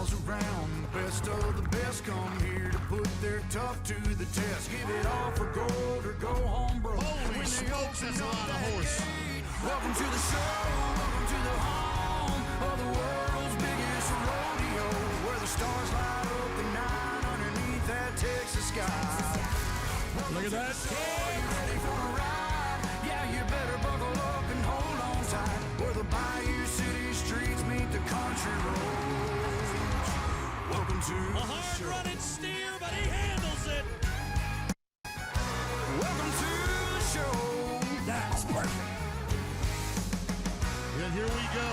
miles around. The best of the best come here to put their tough to the test. Give it all for gold or go home broke. Holy smokes, that's a lot of horse. Welcome to the show, welcome to the home of the world's biggest rodeo, where the stars light up the night underneath that Texas sky. Look at that. You ready for a ride? Yeah, you better buckle up and hold on tight, where the Bayou City streets meet the country roads. Welcome to A hard-running steer, but he handles it. Welcome to the show. That's perfect. And here we go.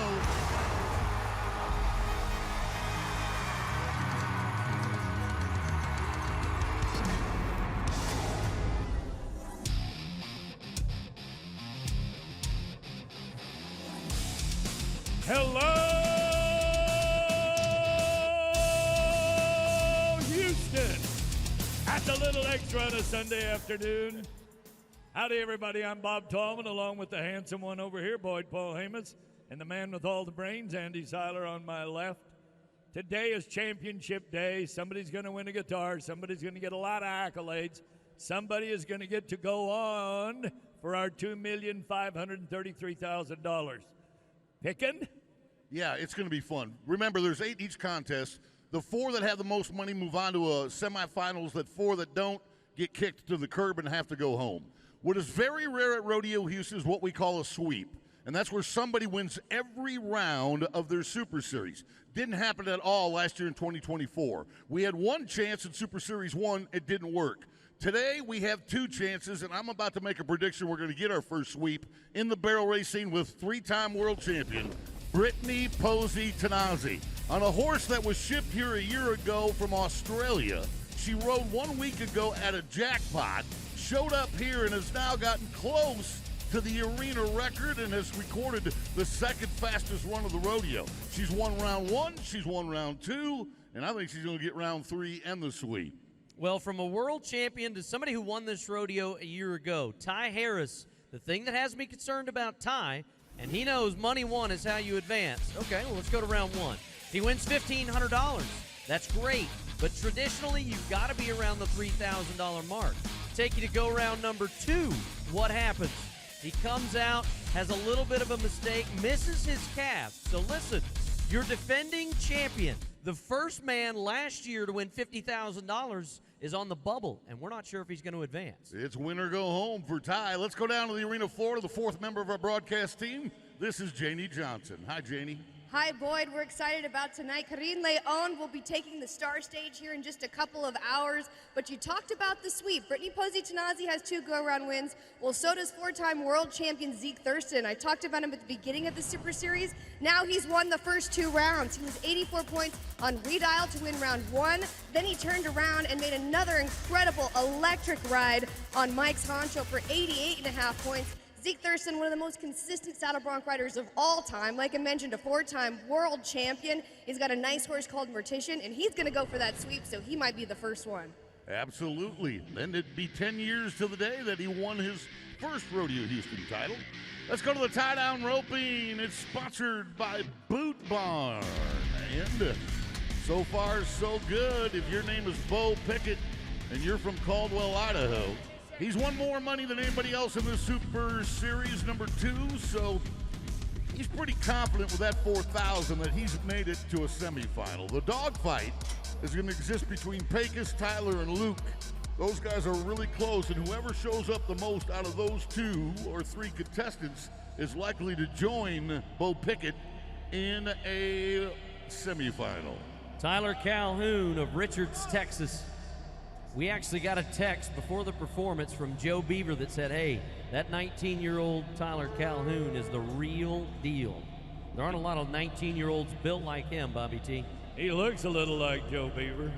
Hello, Houston, at the Little Extra on a Sunday afternoon. Howdy, everybody. I'm Bob Tallman, along with the handsome one over here, Boyd Paul Hamas, and the man with all the brains, Andy Seiler, on my left. Today is championship day. Somebody's going to win a guitar. Somebody's going to get a lot of accolades. Somebody is going to get to go on for our $2,533,000. Picking? Yeah, it's going to be fun. Remember, there's 8 each contest. The 4 that have the most money move on to a semifinals. That 4 that don't get kicked to the curb and have to go home. What is very rare at Rodeo Houston is what we call a sweep, and that's where somebody wins every round of their Super Series. Didn't happen at all last year in 2024. We had one chance in Super Series 1. It didn't work. Today, we have 2 chances, and I'm about to make a prediction we're going to get our first sweep in the barrel racing with 3-time world champion Brittany Posey Tanazi. On a horse that was shipped here a year ago from Australia, she rode 1 week ago at a jackpot, showed up here, and has now gotten close to the arena record and has recorded the 2nd fastest run of the rodeo. She's won round 1, she's won round 2, and I think she's going to get round 3 and the sweep. Well, from a world champion to somebody who won this rodeo a year ago, Ty Harris, the thing that has me concerned about Ty, and he knows money won is how you advance. Okay, well, let's go to round 1. He wins $1,500. That's great, but traditionally, you've got to be around the $3,000 mark. Take you to go round number 2. What happens? He comes out, has a little bit of a mistake, misses his cast. So listen, you're defending champion. The first man last year to win $50,000 is on the bubble, and we're not sure if he's going to advance. It's win or go home for Ty. Let's go down to the arena floor to the 4th member of our broadcast team. This is Janie Johnson. Hi, Janie. Hi, Boyd. We're excited about tonight. Karine Leon will be taking the star stage here in just a couple of hours. But you talked about the sweep. Brittany Posey Tanazi has 2 go-around wins. Well, so does 4-time world champion Zeke Thurston. I talked about him at the beginning of the Super Series. Now he's won the first 2 rounds. He was 84 points on redial to win round 1. Then he turned around and made another incredible electric ride on Mike's Honcho for 88.5 points. Zeke Thurston, one of the most consistent saddle bronc riders of all time. Like I mentioned, a 4-time world champion. He's got a nice horse called Mortician, and he's going to go for that sweep, so he might be the first one. Absolutely. Then it'd be 10 years to the day that he won his first Rodeo Houston title. Let's go to the tie-down roping. It's sponsored by Boot Barn. And so far, so good. If your name is Bo Pickett and you're from Caldwell, Idaho, he's won more money than anybody else in the Super Series number 2, so he's pretty confident with that $4,000 that he's made it to a semifinal. The dogfight is going to exist between Pecos, Tyler, and Luke. Those guys are really close, and whoever shows up the most out of those 2 or 3 contestants is likely to join Bo Pickett in a semifinal. Tyler Calhoun of Richards, Texas. We actually got a text before the performance from Joe Beaver that said, hey, that 19-year-old Tyler Calhoun is the real deal. There aren't a lot of 19-year-olds built like him, Bobby T. He looks a little like Joe Beaver.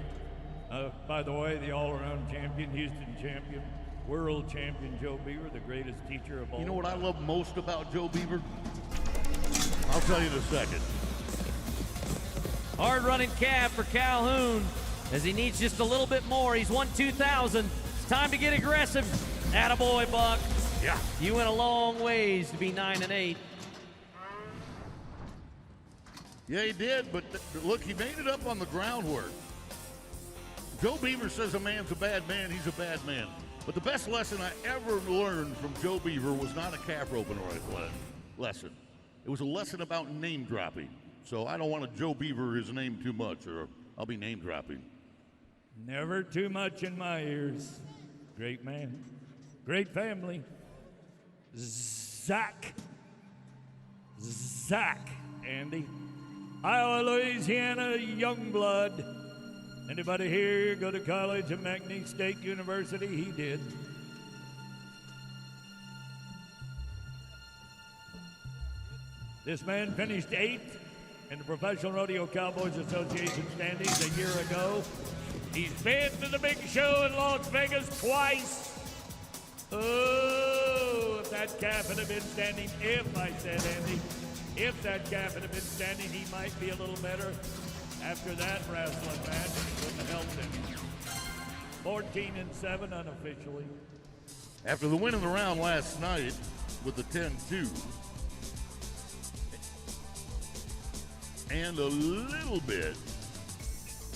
By the way, the all-around champion, Houston champion, world champion Joe Beaver, the greatest teacher of all. You know what I love most about Joe Beaver? I'll tell you in a second. Hard running cab for Calhoun as he needs just a little bit more. He's won 2,000. It's time to get aggressive. Attaboy, Buck. Yeah. You went a long ways to be 9-8. Yeah, he did, but look, he made it up on the groundwork. Joe Beaver says a man's a bad man, he's a bad man. But the best lesson I ever learned from Joe Beaver was not a calf roping lesson. It was a lesson about name dropping. So I don't want to Joe Beaver his name too much, or I'll be name dropping. Never too much in my ears. Great man. Great family. Zach, Andy. Iowa, Louisiana, young blood. Anybody here go to college at McNeese State University? He did. This man finished 8th in the Professional Rodeo Cowboys Association standings a year ago. He's been to the big show in Las Vegas twice. Oh, if that calf had been standing, if that calf had been standing, he might be a little better. After that wrestling match, it wouldn't have helped him. 14-7 unofficially. After the win in the round last night with the 10-2, and a little bit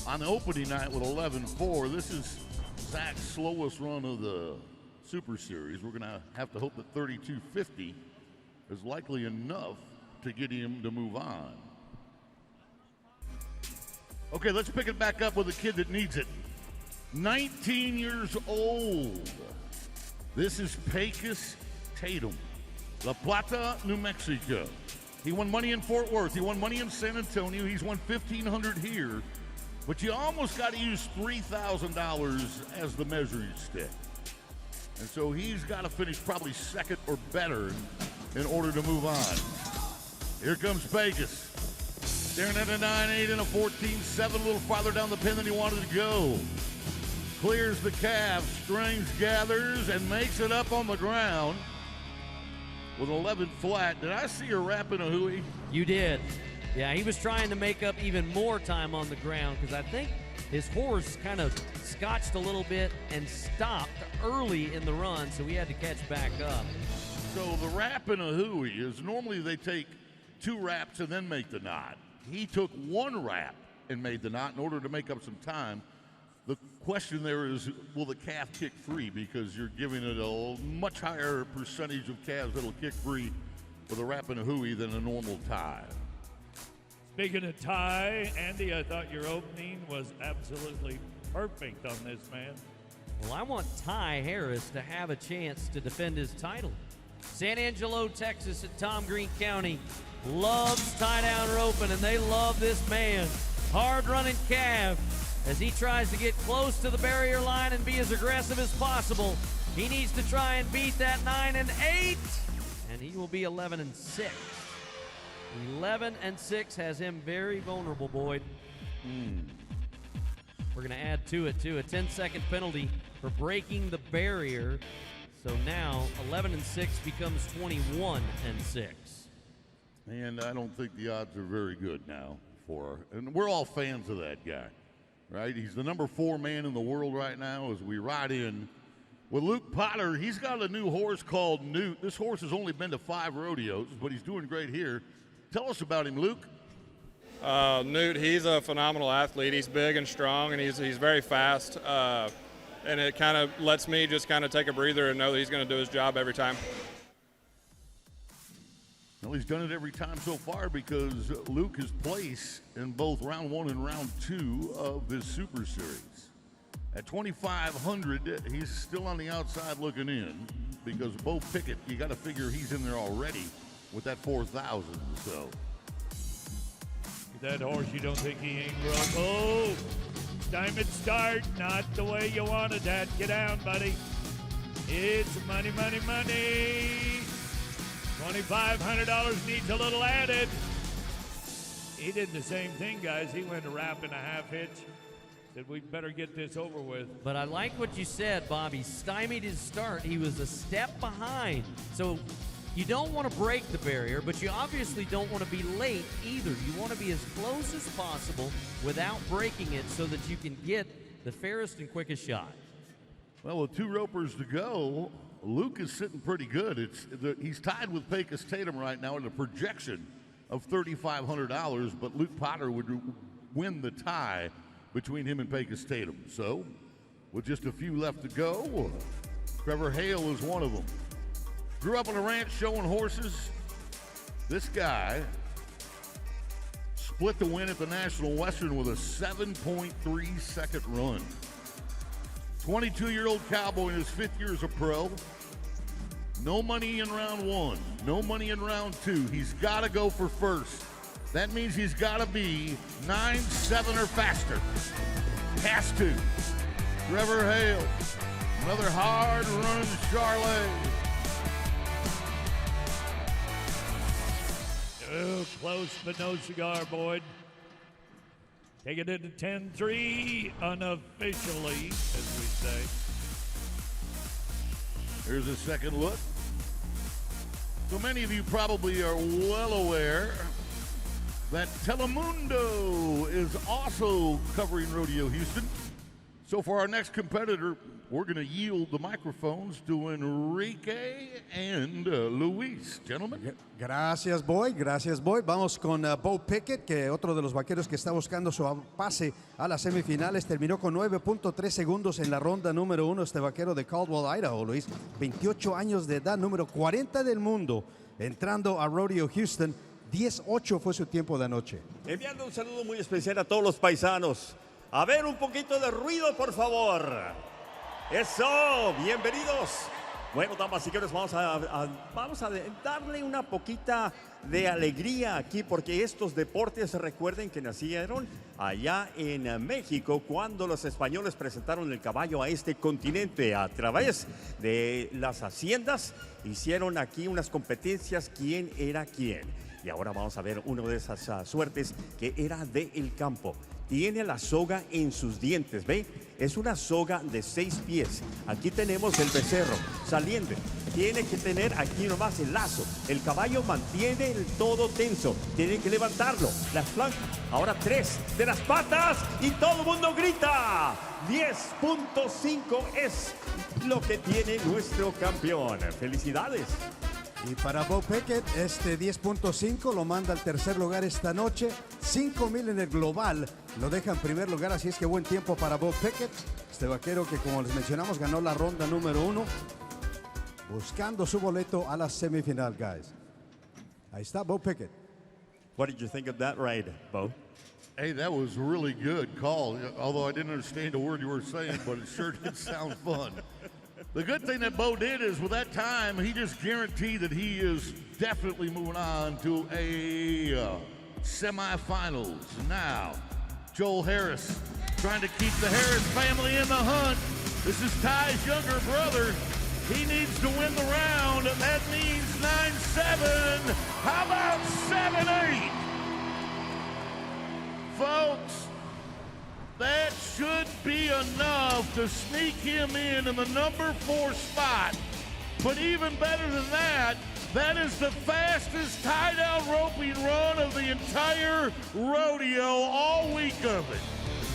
on the opening night with 11-4, this is Zach's slowest run of the Super Series. We're going to have to hope that 32.50 is likely enough to get him to move on. Okay, let's pick it back up with a kid that needs it. 19 years old. This is Pecos Tatum, La Plata, New Mexico. He won money in Fort Worth. He won money in San Antonio. He's won $1,500 here. But you almost got to use $3,000 as the measuring stick. And so he's got to finish probably second or better in order to move on. Here comes Pecos. Staring at a 9-8 and a 14-7, a little farther down the pin than he wanted to go. Clears the calf, strings, gathers, and makes it up on the ground with 11 flat. Did I see a wrap in a hooey? You did. Yeah, he was trying to make up even more time on the ground because I think his horse kind of scotched a little bit and stopped early in the run, so he had to catch back up. So the wrap in a hooey is normally they take 2 wraps and then make the knot. He took 1 wrap and made the knot in order to make up some time. The question there is, will the calf kick free? Because you're giving it a much higher percentage of calves that'll kick free with a wrap and a hooey than a normal tie. Speaking of tie, Andy, I thought your opening was absolutely perfect on this man. Well, I want Ty Harris to have a chance to defend his title. San Angelo, Texas at Tom Green County loves tie-down roping, and they love this man. Hard-running calf as he tries to get close to the barrier line and be as aggressive as possible. He needs to try and beat that 9-8, and he will be 11-6. 11-6 has him very vulnerable, Boyd. We're going to add to it, too, a 10-second penalty for breaking the barrier. So now 11-6 becomes 21-6. And I don't think the odds are very good now for, and we're all fans of that guy, right? He's the number 4 man in the world right now as we ride in with Luke Potter. He's got a new horse called Newt. This horse has only been to 5 rodeos, but he's doing great here. Tell us about him, Luke. Newt, he's a phenomenal athlete. He's big and strong, and he's very fast. And it kind of lets me just kind of take a breather and know that he's going to do his job every time. Well, he's done it every time so far because Luke has placed in both round 1 and round 2 of this Super Series. At 2,500, he's still on the outside looking in because Bo Pickett, you got to figure he's in there already with that 4,000. So that horse, you don't think he ain't broke? Oh, time it start, not the way you wanted that. Get down, buddy. It's money, money, money. $2,500 needs a little added. He did the same thing, guys. He went a wrap and a half hitch. Said we'd better get this over with. But I like what you said, Bobby. Stymied his start. He was a step behind. So you don't want to break the barrier, but you obviously don't want to be late either. You want to be as close as possible without breaking it so that you can get the fairest and quickest shot. Well, with 2 ropers to go, Luke is sitting pretty good. He's tied with Pecos Tatum right now in the projection of $3,500, but Luke Potter would win the tie between him and Pecos Tatum. So, with just a few left to go, Trevor Hale is one of them. Grew up on a ranch showing horses. This guy split the win at the National Western with a 7.3 second run. 22-year-old cowboy in his 5th year as a pro. No money in round 1, no money in round 2. He's got to go for first. That means he's got to be 9-7 or faster. Has to. Trevor Hale, another hard-running Charlet. Oh, close but no cigar, Boyd. Take it into 10-3 unofficially, as we say. Here's a second look. So many of you probably are well aware that Telemundo is also covering Rodeo Houston. So for our next competitor, we're going to yield the microphones to Enrique and Luis. Gentlemen. Gracias, Boyd. Gracias, Boyd. Vamos con Bo Pickett, que otro de los vaqueros que está buscando su pase a las semifinales. Terminó con 9.3 segundos en la ronda número 1. Este vaquero de Caldwell, Idaho, Luis. 28 años de edad, número 40 del mundo. Entrando a Rodeo Houston, 10.8 fue su tiempo de anoche. Enviando un saludo muy especial a todos los paisanos. A ver, un poquito de ruido, por favor. Eso, bienvenidos. Bueno, damas y señores, vamos a darle una poquita de alegría aquí, porque estos deportes, recuerden que nacieron allá en México cuando los españoles presentaron el caballo a este continente. A través de las haciendas hicieron aquí unas competencias, quién era quién. Y ahora vamos a ver una de esas suertes que era del campo. Tiene la soga en sus dientes, ¿ve? Es una soga de 6 pies. Aquí tenemos el becerro saliendo. Tiene que tener aquí nomás el lazo. El caballo mantiene el todo tenso. Tiene que levantarlo. Las flancas. Ahora 3 de las patas y todo el mundo grita. 10.5 es lo que tiene nuestro campeón. ¡Felicidades! Y para Bo Pickett, este 10.5 lo manda al tercer lugar esta noche. 5,000 en el global lo deja en primer lugar, así es que buen tiempo para Bo Pickett. Este vaquero que, como les mencionamos, ganó la ronda número 1, buscando su boleto a la semifinal, guys. Ahí está Bo Pickett. What did you think of that ride, Bo? Hey, that was a really good call, although I didn't understand a word you were saying, but it sure did sound fun. The good thing that Bo did is with that time, he just guaranteed that he is definitely moving on to a semifinals. Now, Joel Harris trying to keep the Harris family in the hunt. This is Ty's younger brother. He needs to win the round, and that means 9-7. How about 7-8? Folks, that should be enough to sneak him in the number 4 spot. But even better than that, that is the fastest tie-down roping run of the entire rodeo all week of it.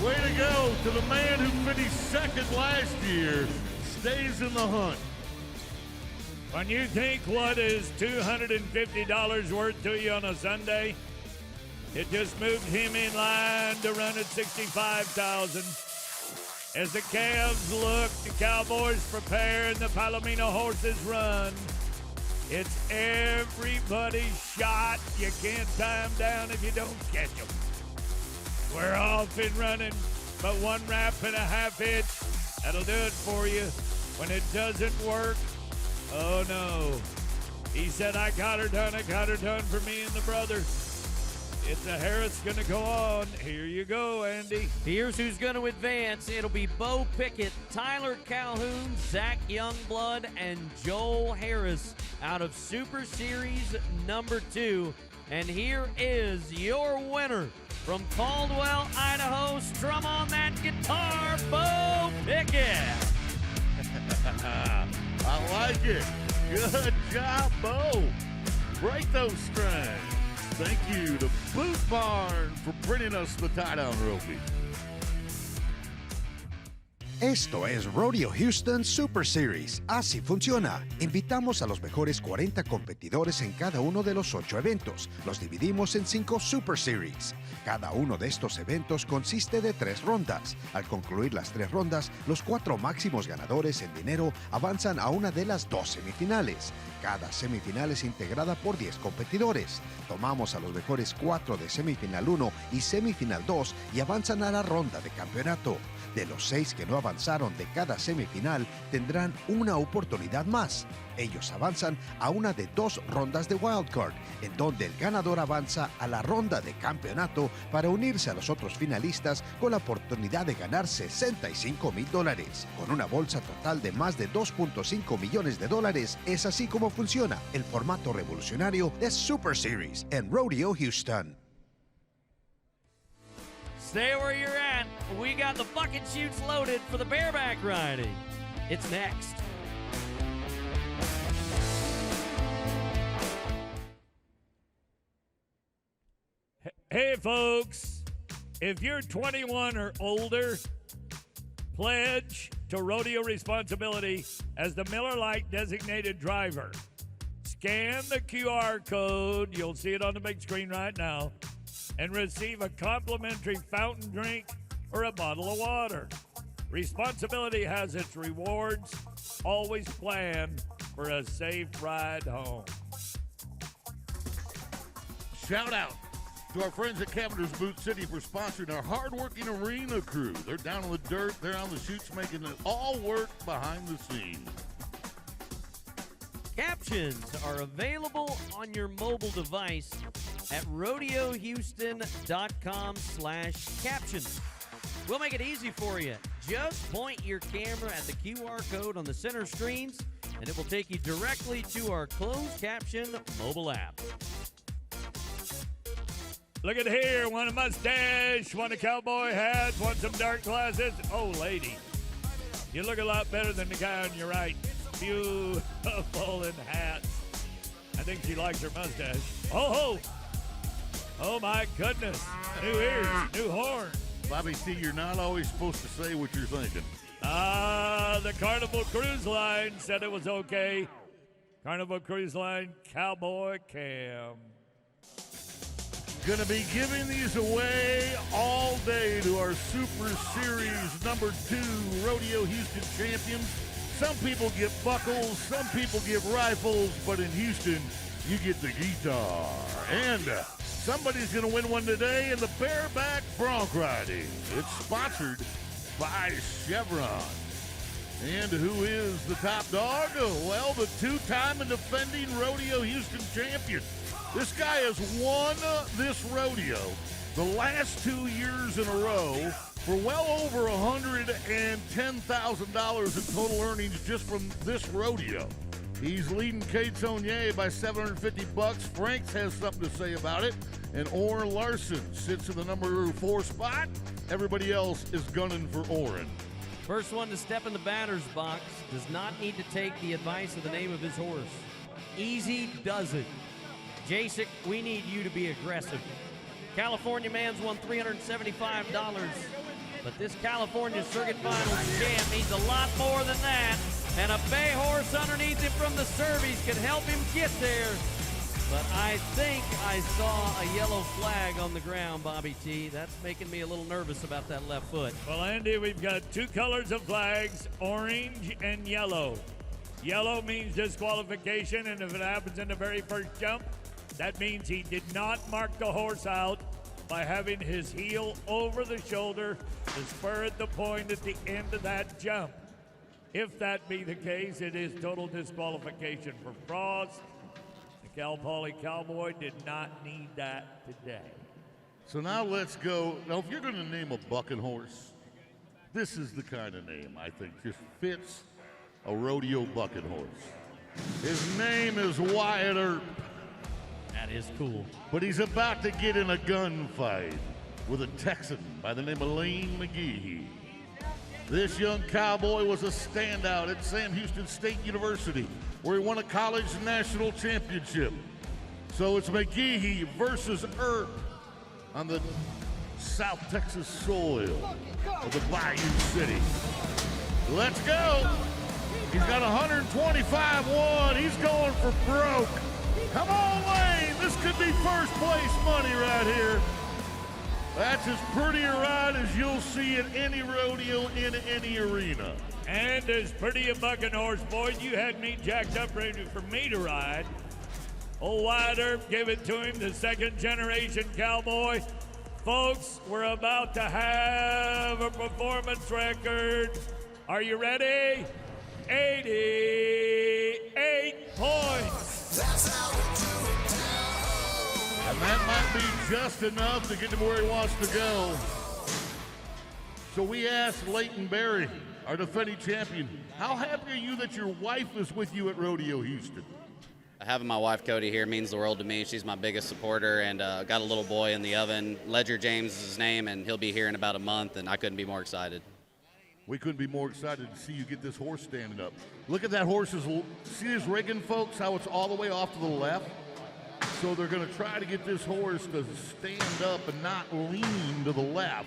Way to go to the man who finished second last year. Stays in the hunt. When you think what is $250 worth to you on a Sunday, it just moved him in line to run at $65,000. As the calves look, the Cowboys prepare, and the Palomino horses run. It's everybody's shot. You can't tie them down if you don't catch them. We're off and running, but 1 wrap and a half hitch. That'll do it for you. When it doesn't work, oh no. He said, I got her done for me and the brother. It's a Harris gonna go on. Here you go, Andy. Here's who's going to advance. It'll be Bo Pickett, Tyler Calhoun, Zach Youngblood, and Joel Harris out of Super Series number 2. And here is your winner from Caldwell, Idaho. Strum on that guitar, Bo Pickett. I like it. Good job, Bo. Break those strings. Thank you to Boot Barn for bringing us the tie-down roping. Esto es Rodeo Houston Super Series. Así funciona. Invitamos a los mejores 40 competidores en cada uno de los 8 eventos. Los dividimos en 5 Super Series. Cada uno de estos eventos consiste de 3 rondas. Al concluir las 3 rondas, los 4 máximos ganadores en dinero avanzan a una de las 2 semifinales. Cada semifinal es integrada por 10 competidores. Tomamos a los mejores 4 de semifinal 1 y semifinal 2 y avanzan a la ronda de campeonato. De los 6 que no avanzaron de cada semifinal, tendrán una oportunidad más. Ellos avanzan a una de 2 rondas de wildcard, en donde el ganador avanza a la ronda de campeonato para unirse a los otros finalistas con la oportunidad de ganar $65,000. Con una bolsa total de más de $2.5 millones. Es así como funciona el formato revolucionario de Super Series en Rodeo Houston. Stay where you're at. We got the bucket chutes loaded for the bareback riding. It's next. Hey, folks, if you're 21 or older, pledge to rodeo responsibility as the Miller Lite designated driver. Scan the QR code, you'll see it on the big screen right now, and receive a complimentary fountain drink or a bottle of water. Responsibility has its rewards. Always plan for a safe ride home. Shout out to our friends at Cavender's Boot City for sponsoring our hardworking arena crew. They're down on the dirt, they're on the chutes, making it all work behind the scenes. Captions are available on your mobile device at rodeohouston.com/captions. We'll make it easy for you. Just point your camera at the QR code on the center screens, and it will take you directly to our closed caption mobile app. Look at here, want a mustache, want a cowboy hat, want some dark glasses. Oh, lady, you look a lot better than the guy on your right. Beautiful in hats. I think she likes her mustache. Oh, my goodness. New ears, new horn. Bobby C., you're not always supposed to say what you're thinking. The Carnival Cruise Line said it was okay. Carnival Cruise Line, Cowboy Cam. Gonna be giving these away all day to our Super Series number 2 Rodeo Houston champions. Some people get buckles, some people get rifles, but in Houston, you get the guitar. And somebody's gonna win one today in the Bareback Bronc riding. It's sponsored by Chevron. And who is the top dog? Well, the 2-time and defending Rodeo Houston champion. This guy has won this rodeo the last 2 years in a row for well over $110,000 in total earnings just from this rodeo. He's leading Kate Saunier by $750. Franks has something to say about it. And Orrin Larson sits in the number 4 spot. Everybody else is gunning for Orrin. First one to step in the batter's box does not need to take the advice of the name of his horse. Easy does it. Jasek, we need you to be aggressive. California man's won $375, but this California Circuit Finals champ needs a lot more than that, and a bay horse underneath him from the Cervies can help him get there. But I think I saw a yellow flag on the ground, Bobby T. That's making me a little nervous about that left foot. Well, Andy, we've got 2 colors of flags, orange and yellow. Yellow means disqualification, and if it happens in the very first jump, that means he did not mark the horse out by having his heel over the shoulder to spur at the point at the end of that jump. If that be the case, it is total disqualification for Frost. The Cal Poly Cowboy did not need that today. So now let's go. Now, if you're going to name a bucking horse, this is the kind of name I think just fits a rodeo bucking horse. His name is Wyatt Earp. That is cool. But he's about to get in a gunfight with a Texan by the name of Lane McGehee. This young cowboy was a standout at Sam Houston State University, where he won a college national championship. So it's McGehee versus Earp on the South Texas soil of the Bayou City. Let's go. He's got 125-1. He's going for broke. Come on, Lane. This could be first place money right here. That's as pretty a ride as you'll see at any rodeo in any arena. And as pretty a bucking horse, Boyd, you had me jacked up ready for me to ride. Old Wyatt Earp gave it to him, the second generation cowboy. Folks, we're about to have a performance record. Are you ready? 88 points. That's how we do it down. And that might be just enough to get him where he wants to go. So we asked Leighton Berry, our defending champion, how happy are you that your wife is with you at Rodeo Houston? Having my wife Cody here means the world to me. She's my biggest supporter, and got a little boy in the oven. Ledger James is his name, and he'll be here in about a month, and I couldn't be more excited. We couldn't be more excited to see you get this horse standing up. Look at that horse's, see his rigging, folks, how it's all the way off to the left? So they're going to try to get this horse to stand up and not lean to the left.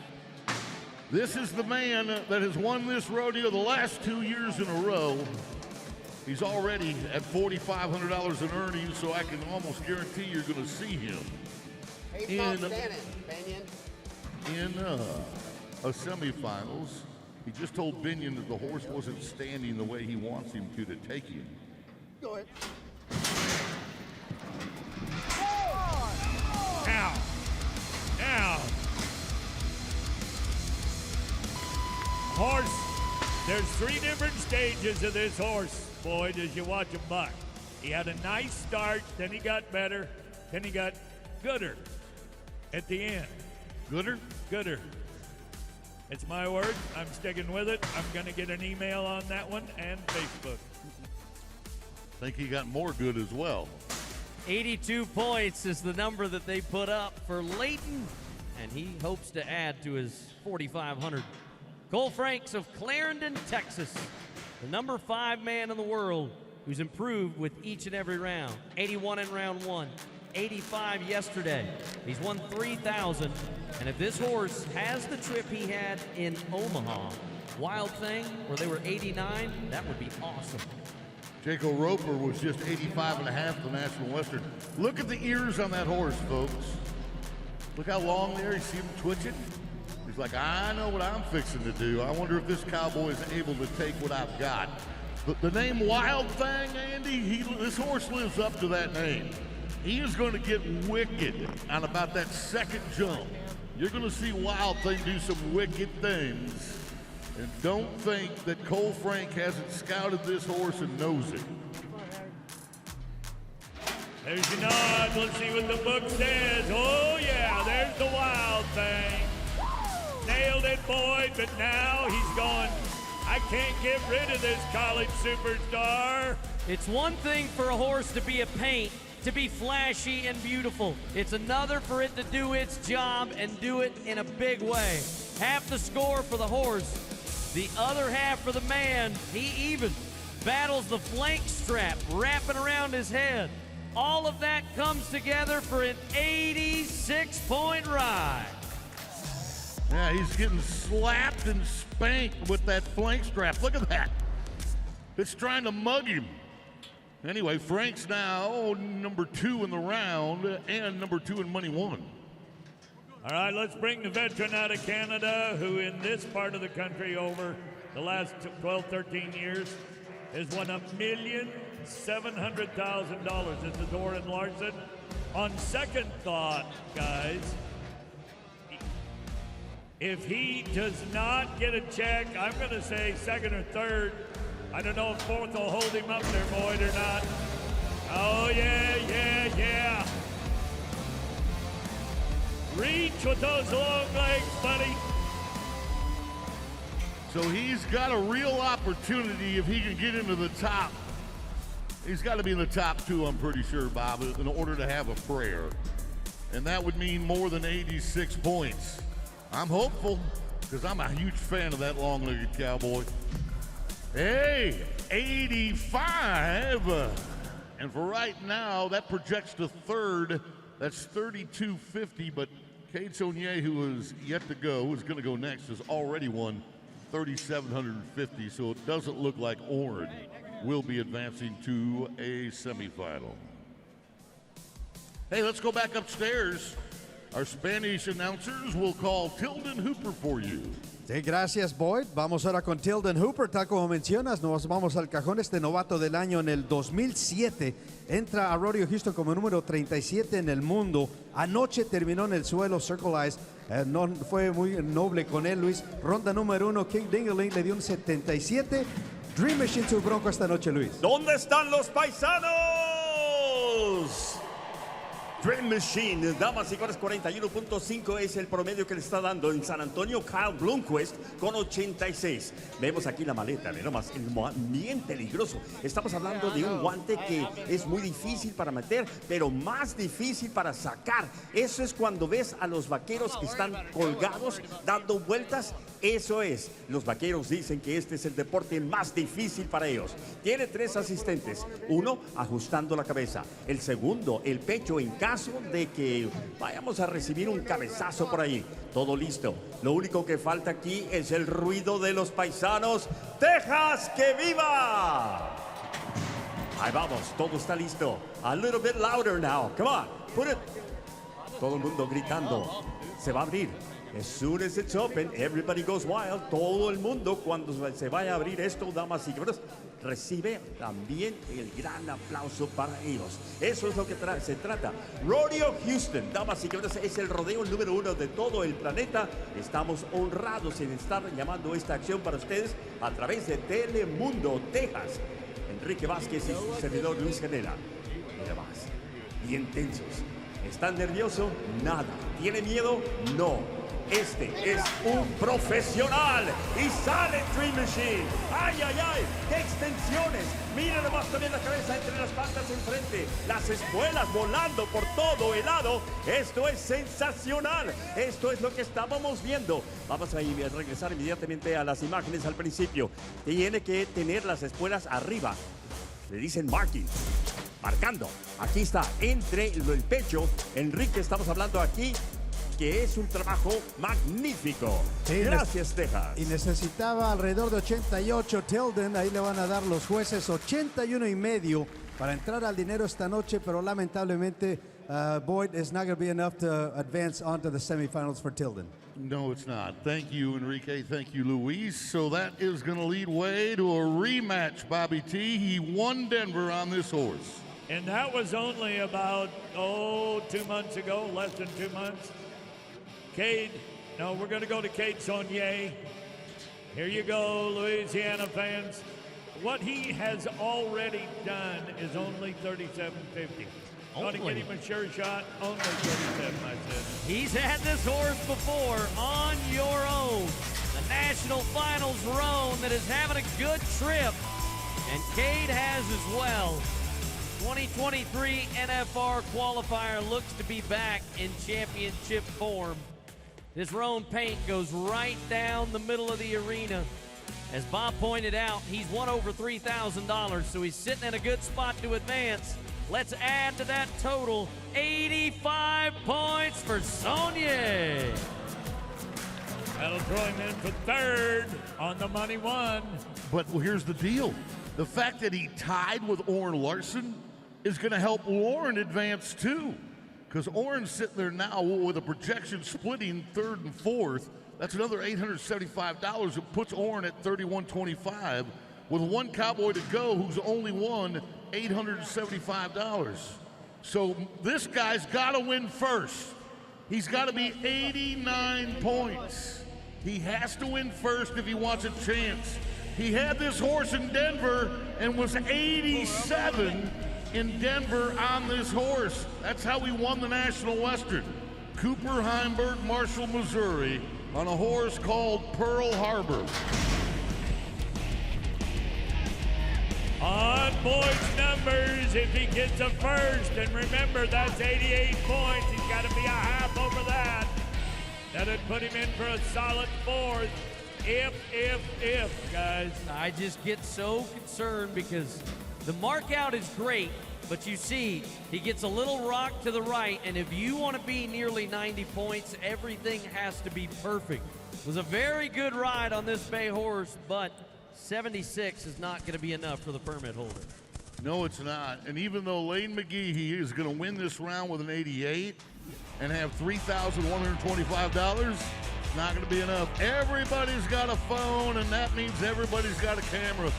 This is the man that has won this rodeo the last 2 years in a row. He's already at $4,500 in earnings, so I can almost guarantee you're going to see him in a semifinals. He just told Binion that the horse wasn't standing the way he wants him to take him. Go ahead. Now. Horse, there's 3 different stages of this horse, Boyd, as you watch him buck. He had a nice start, then he got better, then he got gooder at the end. Gooder? Gooder. It's my word. I'm sticking with it. I'm going to get an email on that one and Facebook. I think he got more good as well. 82 points is the number that they put up for Leighton, and he hopes to add to his 4,500. Cole Franks of Clarendon, Texas, the number 5 man in the world who's improved with each and every round. 81 in round 1, 85 yesterday. He's won 3,000, and if this horse has the trip he had in Omaha, Wild Thing, where they were 89, that would be awesome. Jaco Roper was just 85.5 the National Western. Look at the ears on that horse, folks. Look how long there. You see him twitching? He's like, I know what I'm fixing to do. I wonder if this cowboy is able to take what I've got. The name Wild Thing, Andy, this horse lives up to that name. He is going to get wicked on about that second jump. You're going to see Wild Thing do some wicked things. And don't think that Cole Frank hasn't scouted this horse and knows it. There's your nod. Let's see what the book says. Oh, yeah, there's the Wild Thing. Nailed it, Boyd, but now he's going, I can't get rid of this college superstar. It's one thing for a horse to be a paint, to be flashy and beautiful. It's another for it to do its job and do it in a big way. Half the score for the horse, the other half for the man. He even battles the flank strap wrapping around his head. All of that comes together for an 86-point ride. Yeah, he's getting slapped and spanked with that flank strap. Look at that. It's trying to mug him. Anyway, Frank's now number 2 in the round and number 2 in money won. All right, let's bring the veteran out of Canada who in this part of the country over the last 12, 13 years has won $1,700,000. It's Doran Larson. On second thought, guys, if he does not get a check, I'm going to say second or third. I don't know if fourth will hold him up there, Boyd, or not. Oh, yeah. Reach with those long legs, buddy. So he's got a real opportunity if he can get into the top. He's got to be in the top 2, I'm pretty sure, Bob, in order to have a prayer. And that would mean more than 86 points. I'm hopeful, because I'm a huge fan of that long-legged cowboy. Hey, 85. And for right now, that projects to third. That's 32.50, but Cade Saunier, who is yet to go, who's going to go next, has already won 3,750, so it doesn't look like Oren will be advancing to a semifinal. Hey, let's go back upstairs. Our Spanish announcers will call Tilden Hooper for you. Sí, gracias, Boyd. Vamos ahora con Tilden Hooper. Tal como mencionas, nos vamos al cajón. Este novato del año en el 2007 entra a Rodeo Houston como número 37 en el mundo. Anoche terminó en el suelo, Circle Eyes. No fue muy noble con él, Luis. Ronda número 1, King Dingaling le dio un 77. Dream Machine su bronco esta noche, Luis. ¿Dónde están los paisanos? Dream Machine, damas y señores, 41.5 es el promedio que le está dando en San Antonio Kyle Blomquist con 86. Vemos aquí la maleta, ve nomás, bien peligroso. Estamos hablando de un guante que es muy difícil para meter, pero más difícil para sacar. Eso es cuando ves a los vaqueros que están colgados, dando vueltas. Eso es, los vaqueros dicen que este es el deporte más difícil para ellos. Tiene 3 asistentes, uno ajustando la cabeza, el segundo el pecho en caso de que vayamos a recibir un cabezazo por ahí. Todo listo, lo único que falta aquí es el ruido de los paisanos. ¡Texas, que viva! Ahí vamos, todo está listo. A little bit louder now, come on, put it. Todo el mundo gritando, se va a abrir. As soon as it's open, everybody goes wild. Todo el mundo, cuando se vaya a abrir esto, damas y caballeros, recibe también el gran aplauso para ellos. Eso es lo que se trata. Rodeo Houston, damas y caballeros, es el rodeo número 1 de todo el planeta. Estamos honrados en estar llamando esta acción para ustedes a través de Telemundo, Texas. Enrique Vázquez y su servidor Luis Genela. Mira más, bien tensos. ¿Están nerviosos? Nada. ¿Tiene miedo? No. Este es un profesional y sale Dream Machine. ¡Ay, ay, ay! ¡Qué extensiones! Miren nomás también la cabeza entre las patas enfrente. Las espuelas volando por todo el lado. Esto es sensacional. Esto es lo que estábamos viendo. Vamos a regresar inmediatamente a las imágenes al principio. Tiene que tener las espuelas arriba. Le dicen marking. Marcando. Aquí está, entre el pecho. Enrique, estamos hablando aquí que es un trabajo magnífico. Sí, gracias, Texas. Y necesitaba alrededor de 88 Tilden. Ahí le van a dar los jueces 81.5 para entrar al dinero esta noche, pero lamentablemente Boyd is not going to be enough to advance on to the semifinals for Tilden. No, it's not. Thank you, Enrique. Thank you, Luis. So that is going to lead way to a rematch, Bobby T. He won Denver on this horse. And that was only about, 2 months ago, less than 2 months. Cade, no, we're going to go to Cade Saunier. Here you go, Louisiana fans. What he has already done is only $37.50. Want to get him a sure shot? Only $37, I said. He's had this horse before on your own. The National Finals roan that is having a good trip. And Cade has as well. 2023 NFR qualifier looks to be back in championship form. This roan paint goes right down the middle of the arena. As Bob pointed out, he's won over $3,000, so he's sitting in a good spot to advance. Let's add to that total 85 points for Saunier. That'll throw him in for third on the money one. But here's the deal. The fact that he tied with Oren Larson is going to help Lauren advance too. Because Oren's sitting there now with a projection splitting third and fourth. That's another $875. It puts Oren at $31.25 with one cowboy to go who's only won $875. So this guy's got to win first. He's got to be 89 points. He has to win first if he wants a chance. He had this horse in Denver and was 87 in Denver on this horse. That's how he won the National Western. Cooper Heimberg, Marshall, Missouri, on a horse called Pearl Harbor. On Boyd's numbers, if he gets a first, and remember that's 88 points, he's got to be a half over that. That'd put him in for a solid fourth. If, guys. I just get so concerned because the mark out is great, but you see, he gets a little rock to the right, and if you want to be nearly 90 points, everything has to be perfect. Was a very good ride on this bay horse, but 76 is not going to be enough for the permit holder. No, it's not. And even though Lane McGehee is going to win this round with an 88 and have $3,125, it's not going to be enough. Everybody's got a phone, and that means everybody's got a camera.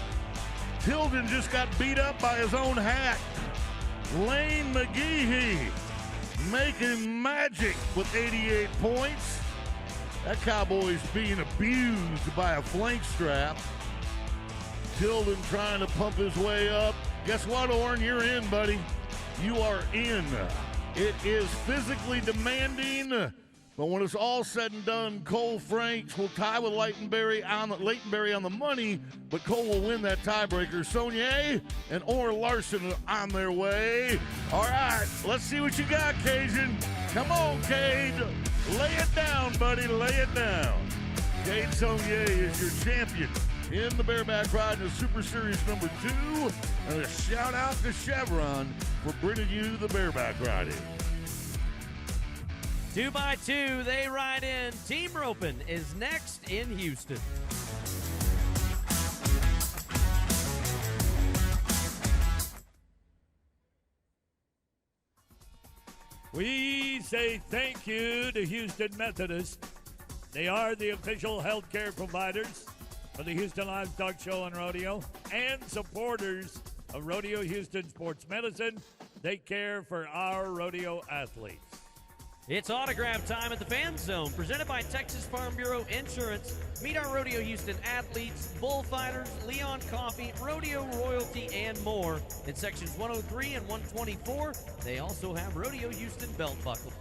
Tilden just got beat up by his own hat. Lane McGehee making magic with 88 points. That cowboy's being abused by a flank strap. Tilden trying to pump his way up. Guess what, Orrin? You're in, buddy. You are in. It is physically demanding, but when it's all said and done, Cole Franks will tie with Leightonberry on the money, but Cole will win that tiebreaker. Saunier and Orr Larson are on their way. All right, let's see what you got, Cajun. Come on, Cade. Lay it down, buddy. Lay it down. Cade Saunier is your champion in the Bareback Ride in Super Series number 2. And a shout out to Chevron for bringing you the Bareback Ride in. 2x2, they ride in. Team Roping is next in Houston. We say thank you to Houston Methodist. They are the official healthcare providers for the Houston Livestock Show and Rodeo and supporters of Rodeo Houston Sports Medicine. They care for our rodeo athletes. It's autograph time at the Fan Zone, presented by Texas Farm Bureau Insurance. Meet our Rodeo Houston athletes, bullfighters, Leon Coffee, Rodeo Royalty, and more in sections 103 and 124. They also have Rodeo Houston belt buckle.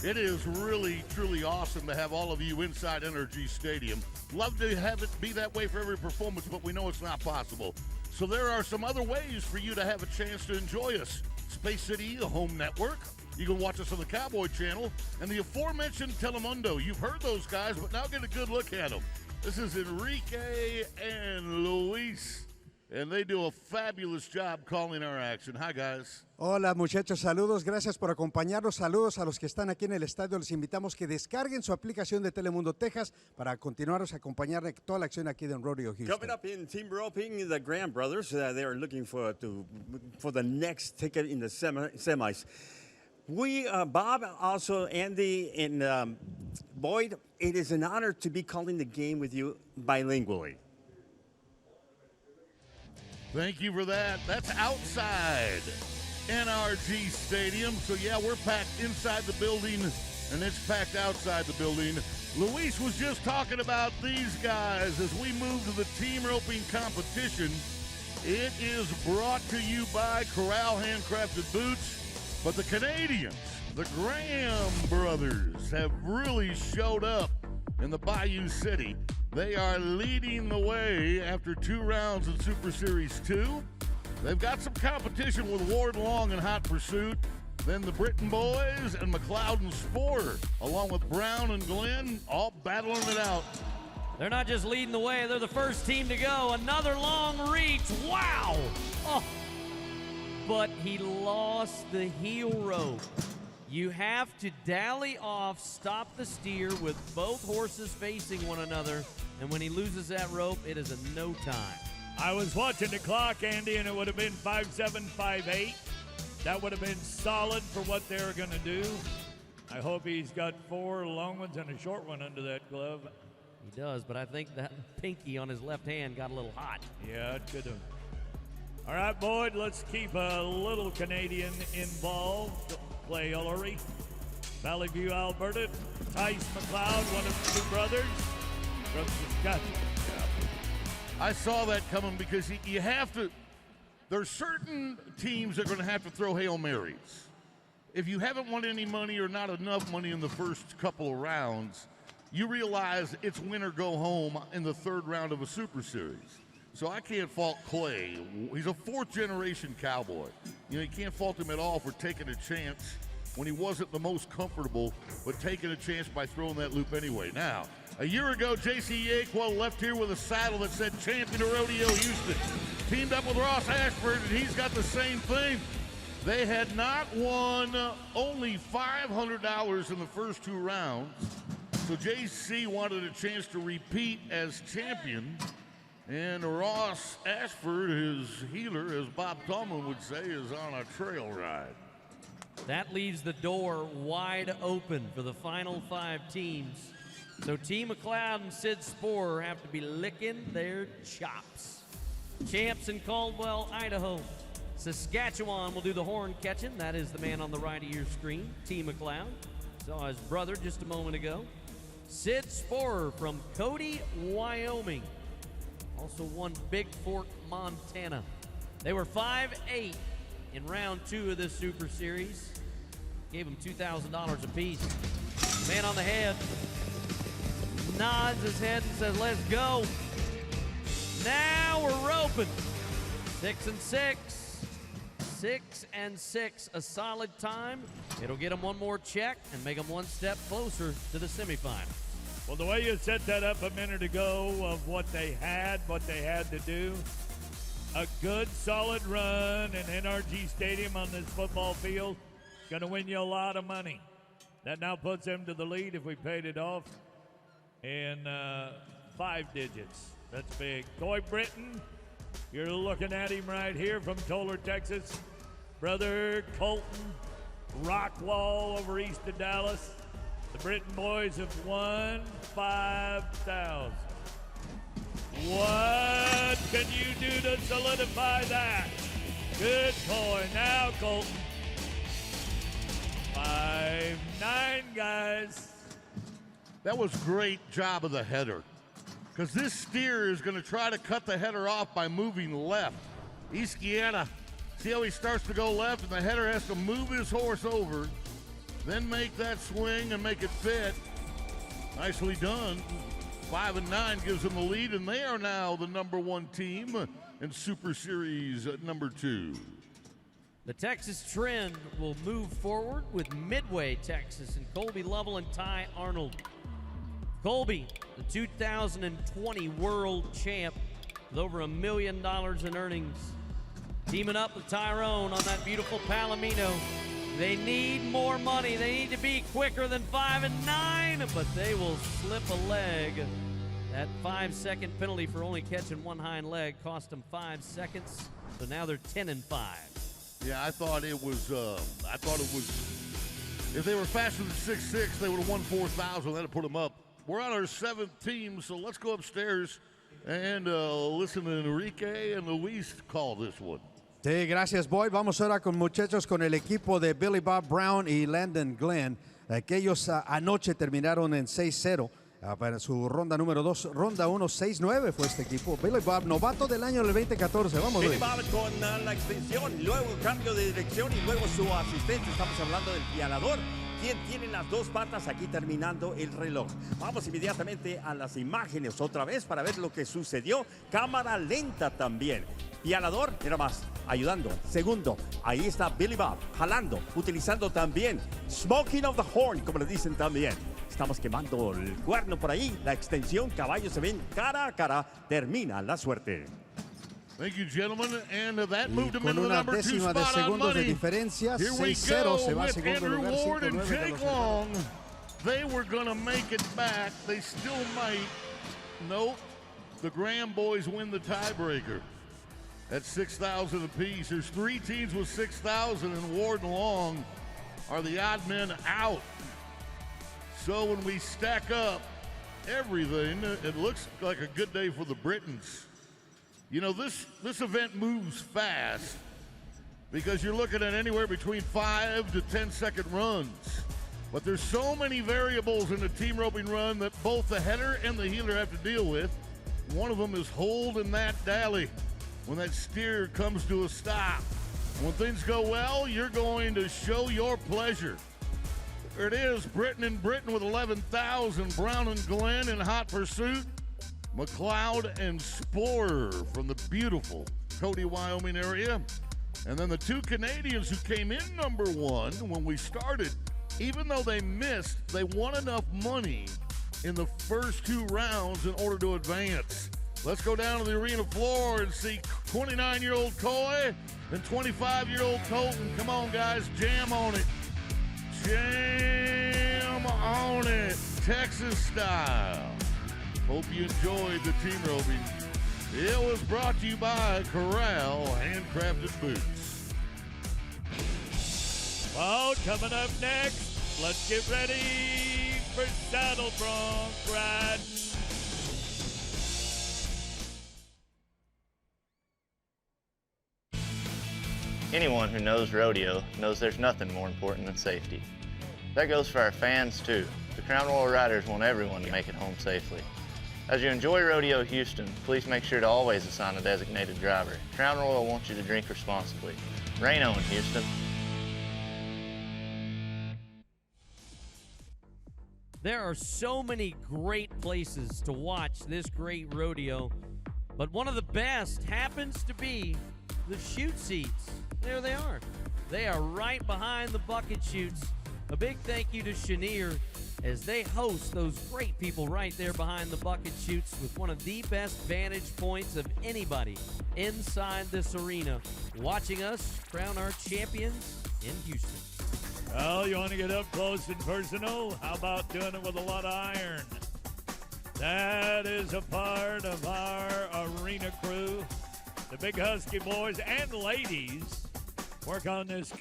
It is really, truly awesome to have all of you inside NRG Stadium. Love to have it be that way for every performance, but we know it's not possible. So there are some other ways for you to have a chance to enjoy us. Space City, a home network. You can watch us on the Cowboy Channel and the aforementioned Telemundo. You've heard those guys, but now get a good look at them. This is Enrique and Luis, and they do a fabulous job calling our action. Hi, guys. Hola muchachos, saludos, gracias por acompañarnos, saludos a los que están aquí en el estadio, les invitamos que descarguen su aplicación de Telemundo Texas para continuarnos a acompañar en toda la acción aquí en Rodeo Houston. Coming up in team roping, the Graham brothers, they are looking for the next ticket in the semis. We, Bob, also Andy, and Boyd, it is an honor to be calling the game with you bilingually. Thank you for that. That's outside NRG Stadium. So, yeah, we're packed inside the building, and it's packed outside the building. Luis was just talking about these guys as we move to the team roping competition. It is brought to you by Corral Handcrafted Boots. But the Canadians, the Graham brothers, have really showed up in the Bayou City. They are leading the way after 2 rounds in Super Series 2. They've got some competition with Ward Long and Hot Pursuit. Then the Britton boys and McLeod and Sporer, along with Brown and Glenn, all battling it out. They're not just leading the way, they're the first team to go. Another long reach. Wow! Oh. But he lost the heel rope. You have to dally off, stop the steer with both horses facing one another, and when he loses that rope, it is a no time. I was watching the clock, Andy, and it would have been 5-7, 5-8. That would have been solid for what they were going to do. I hope he's got 4 long ones and a short one under that glove. He does, but I think that pinky on his left hand got a little hot. Yeah, it could have. All right, Boyd, let's keep a little Canadian involved. Clay Ullery, Valley View, Alberta. Tice McLeod, one of the 2 brothers from Saskatchewan. I saw that coming because you have to. There's certain teams that are going to have to throw Hail Marys. If you haven't won any money or not enough money in the first couple of rounds, you realize it's win or go home in the 3rd round of a Super Series. So I can't fault Clay. He's a 4th-generation cowboy. You know, you can't fault him at all for taking a chance when he wasn't the most comfortable, but taking a chance by throwing that loop anyway. Now, a year ago, J.C. Yaquo left here with a saddle that said Champion of Rodeo Houston. Teamed up with Ross Ashford, and he's got the same thing. They had not won only $500 in the first 2 rounds. So JC wanted a chance to repeat as champion. And Ross Ashford, his healer, as Bob Tallman would say, is on a trail ride. That leaves the door wide open for the final 5 teams. So T. McLeod and Sid Sporer have to be licking their chops. Champs in Caldwell, Idaho. Saskatchewan will do the horn catching. That is the man on the right of your screen, T. McLeod. Saw his brother just a moment ago. Sid Sporer from Cody, Wyoming. Also won Big Fork, Montana. They were 5-8 in round 2 of this Super Series. Gave them $2,000 apiece. Man on the head nods his head and says, let's go. Now we're roping. 6-6. 6-6, a solid time. It'll get them one more check and make them one step closer to the semifinals. Well, the way you set that up a minute ago of what they had to do, a good solid run in NRG Stadium on this football field, going to win you a lot of money. That now puts them to the lead if we paid it off in 5 digits. That's big. Coy Britton, you're looking at him right here from Tolar, Texas. Brother Colton Rockwall over east of Dallas. The Britton boys have won 5,000. What can you do to solidify that? Good boy. Now, Colton. 5-9, guys. That was great job of the header, because this steer is going to try to cut the header off by moving left. Isquiera, see how he starts to go left, and the header has to move his horse over, then make that swing and make it fit. Nicely done. 5-9 gives them the lead, and they are now the #1 team in Super Series #2. The Texas Trend will move forward with Midway, Texas, and Colby Lovell and Ty Arnold. Colby, the 2020 world champ with over $1 million in earnings. Teaming up with Tyrone on that beautiful Palomino. They need more money. They need to be quicker than 5-9, but they will slip a leg. That 5-second penalty for only catching one hind leg cost them 5 seconds. So now they're 10-5. Yeah, I thought it was, if they were faster than 6-6, they would have won 4,000. That'd put them up. We're on our 7th team, so let's go upstairs and listen to Enrique and Luis call this one. Sí, gracias, Boyd. Vamos ahora con muchachos con el equipo de Billy Bob Brown y Landon Glenn, que ellos anoche terminaron en 6-0 para su ronda número 2. Ronda 1, 6-9 fue este equipo. Billy Bob, novato del año del 2014. Vamos, Billy Luis. Bob con la extensión, luego cambio de dirección y luego su asistente. Estamos hablando del pialador, quien tiene las 2 patas aquí terminando el reloj. Vamos inmediatamente a las imágenes otra vez para ver lo que sucedió. Cámara lenta también. Pialador, mira más, ayudando. Segundo, ahí está Billy Bob, jalando, utilizando también smoking of the horn, como le dicen también. Estamos quemando el cuerno por ahí, la extensión, caballos se ven cara a cara, termina la suerte. Thank you, gentlemen, and that Y moved him con into the una #2 décima de spot on segundos de money. diferencia, Here we 6-0 go se va a with segundo Andrew lugar, Ward and 5-9 de Jake los Long. They were going to make it back. They still might. Nope. The Graham boys win the tiebreaker. That's 6,000 apiece. There's 3 teams with 6,000, and Ward and Long are the odd men out. So when we stack up everything, it looks like a good day for the Britons. You know, this event moves fast because you're looking at anywhere between 5 to 10 second runs. But there's so many variables in the team roping run that both the header and the heeler have to deal with. One of them is holding that dally when that steer comes to a stop. When things go well, you're going to show your pleasure. There it is, Britton and Britton with 11,000. Brown and Glenn in hot pursuit. McLeod and Sporer from the beautiful Cody, Wyoming area. And then the 2 Canadians who came in #1 when we started, even though they missed, they won enough money in the first 2 rounds in order to advance. Let's go down to the arena floor and see 29-year-old Coy and 25-year-old Colton. Come on, guys, jam on it. Jam on it. Texas style. Hope you enjoyed the team roping. It was brought to you by Corral Handcrafted Boots. Well, coming up next, let's get ready for saddle bronc riding. Anyone who knows rodeo knows there's nothing more important than safety. That goes for our fans too. The Crown Royal Riders want everyone to make it home safely. As you enjoy Rodeo Houston, please make sure to always assign a designated driver. Crown Royal wants you to drink responsibly. Rain on, Houston. There are so many great places to watch this great rodeo, but one of the best happens to be the chute seats. There they are. They are right behind the bucket chutes. A big thank you to Chenier as they host those great people right there behind the bucket chutes with one of the best vantage points of anybody inside this arena, watching us crown our champions in Houston. Well, you want to get up close and personal? How about doing it with a lot of iron? That is a part of our arena crew. The big Husky boys and ladies work on this.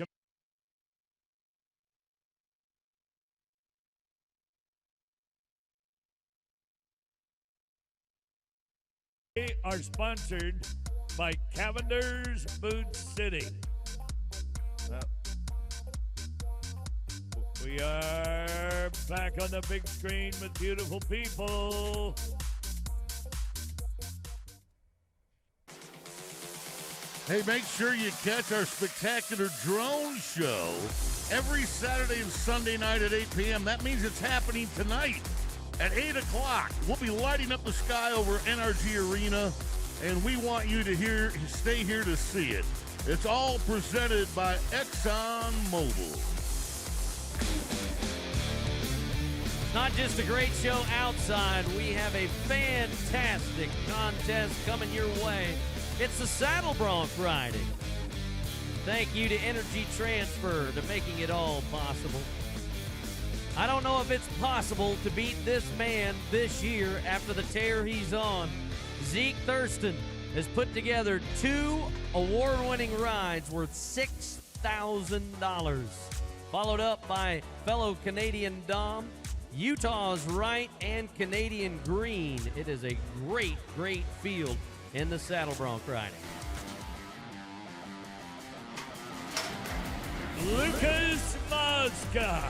They are sponsored by Cavender's Boot City. We are back on the big screen with beautiful people. Hey, make sure you catch our spectacular drone show every Saturday and Sunday night at 8 p.m. That means it's happening tonight at 8 o'clock. We'll be lighting up the sky over NRG Arena, and we want you to stay here to see it. It's all presented by ExxonMobil. Not just a great show outside, we have a fantastic contest coming your way. It's the saddle bronc riding. Thank you to Energy Transfer to making it all possible. I don't know if it's possible to beat this man this year after the tear he's on. Zeke Thurston has put together 2 award-winning rides worth $6,000. Followed up by fellow Canadian Dom, Utah's Right, and Canadian Green. It is a great, great field in the saddle bronc riding. Lucas Mazka,